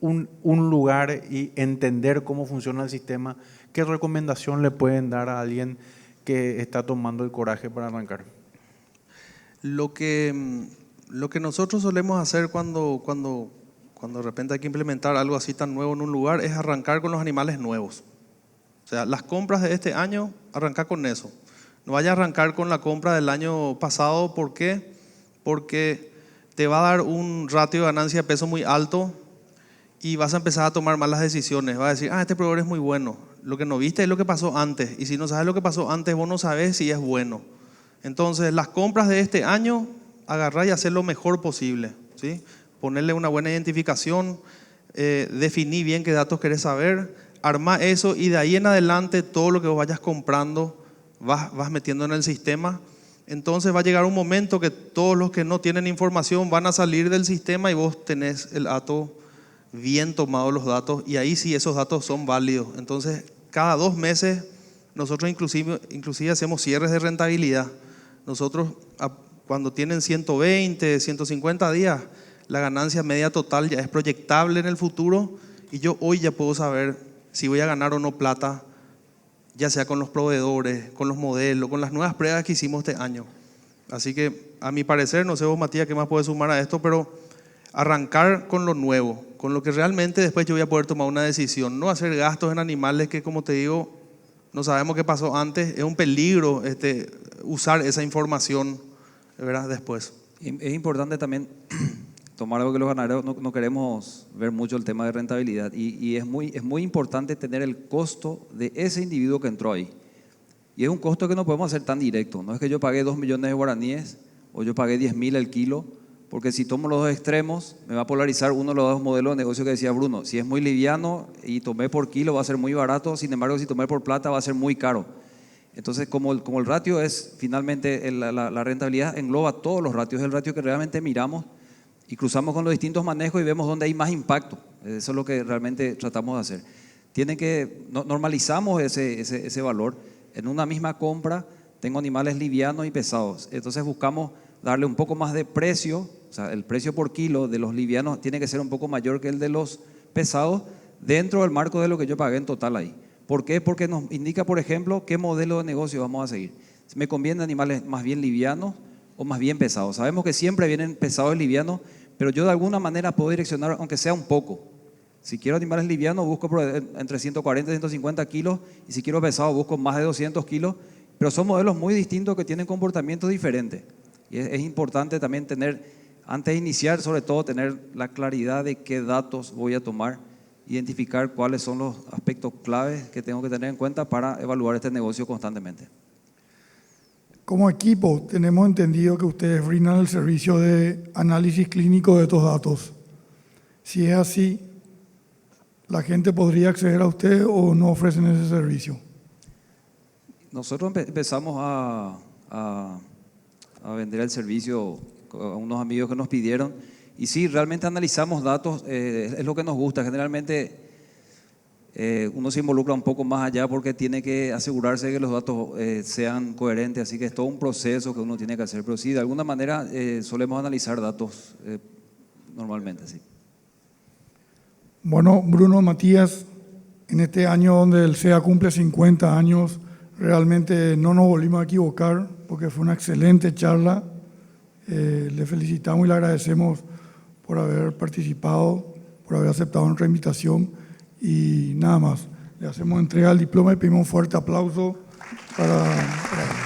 Speaker 4: un lugar y entender cómo funciona el sistema. ¿qué recomendación le pueden dar a alguien que está tomando el coraje para arrancar?
Speaker 1: Lo que nosotros solemos hacer cuando de repente hay que implementar algo así tan nuevo en un lugar es arrancar con los animales nuevos. O sea, las compras de este año, arrancar con eso. No vaya a arrancar con la compra del año pasado. ¿Por qué? Porque te va a dar un ratio de ganancia de peso muy alto y vas a empezar a tomar malas decisiones. Vas a decir, este proveedor es muy bueno. Lo que no viste es lo que pasó antes. Y si no sabes lo que pasó antes, vos no sabes si es bueno. Entonces, las compras de este año, agarrar y hacer lo mejor posible, ¿sí? Ponerle una buena identificación, definir bien qué datos querés saber, armar eso y de ahí en adelante todo lo que vos vayas comprando vas metiendo en el sistema. Entonces va a llegar un momento que todos los que no tienen información van a salir del sistema y vos tenés el dato bien tomado, los datos, y ahí sí esos datos son válidos. Entonces cada 2 meses nosotros inclusive hacemos cierres de rentabilidad. Nosotros cuando tienen 120, 150 días, la ganancia media total ya es proyectable en el futuro y yo hoy ya puedo saber si voy a ganar o no plata, ya sea con los proveedores, con los modelos, con las nuevas pruebas que hicimos este año. Así que a mi parecer, no sé vos Matías qué más puedes sumar a esto, pero arrancar con lo nuevo, con lo que realmente después yo voy a poder tomar una decisión, no hacer gastos en animales que, como te digo, no sabemos qué pasó antes, es un peligro usar esa información, ¿verdad? Después.
Speaker 2: Es importante también tomar algo que los ganaderos no queremos ver mucho el tema de rentabilidad y es muy importante tener el costo de ese individuo que entró ahí. Y es un costo que no podemos hacer tan directo. No es que yo pagué 2 millones de guaraníes o yo pagué 10.000 el kilo, porque si tomo los dos extremos me va a polarizar uno de los dos modelos de negocio que decía Bruno. Si es muy liviano y tomé por kilo va a ser muy barato, sin embargo si tomé por plata va a ser muy caro. Entonces como el ratio es finalmente la rentabilidad engloba todos los ratios, es el ratio que realmente miramos y cruzamos con los distintos manejos y vemos dónde hay más impacto. Eso es lo que realmente tratamos de hacer. Normalizamos ese valor. En una misma compra tengo animales livianos y pesados. Entonces buscamos darle un poco más de precio, o sea, el precio por kilo de los livianos tiene que ser un poco mayor que el de los pesados dentro del marco de lo que yo pagué en total ahí. ¿Por qué? Porque nos indica, por ejemplo, qué modelo de negocio vamos a seguir. ¿Me convienen animales más bien livianos o más bien pesados? Sabemos que siempre vienen pesados y livianos, pero yo de alguna manera puedo direccionar, aunque sea un poco. Si quiero animales livianos, busco entre 140 y 150 kilos, y si quiero pesados, busco más de 200 kilos, pero son modelos muy distintos que tienen comportamientos diferentes. Y es importante también tener, antes de iniciar, sobre todo, tener la claridad de qué datos voy a tomar, identificar cuáles son los aspectos claves que tengo que tener en cuenta para evaluar este negocio constantemente.
Speaker 3: Como equipo, tenemos entendido que ustedes brindan el servicio de análisis clínico de estos datos. Si es así, ¿la gente podría acceder a ustedes o no ofrecen ese servicio?
Speaker 2: Nosotros empezamos a vender el servicio a unos amigos que nos pidieron y sí, realmente analizamos datos, es lo que nos gusta. Generalmente uno se involucra un poco más allá porque tiene que asegurarse de que los datos sean coherentes, así que es todo un proceso que uno tiene que hacer, pero sí, de alguna manera solemos analizar datos normalmente, sí.
Speaker 3: Bueno, Bruno, Matías, en este año donde el SEA cumple 50 años, realmente no nos volvimos a equivocar porque fue una excelente charla. Le felicitamos y le agradecemos por haber participado, por haber aceptado nuestra invitación y nada más. Le hacemos entrega del diploma y pedimos un fuerte aplauso para él.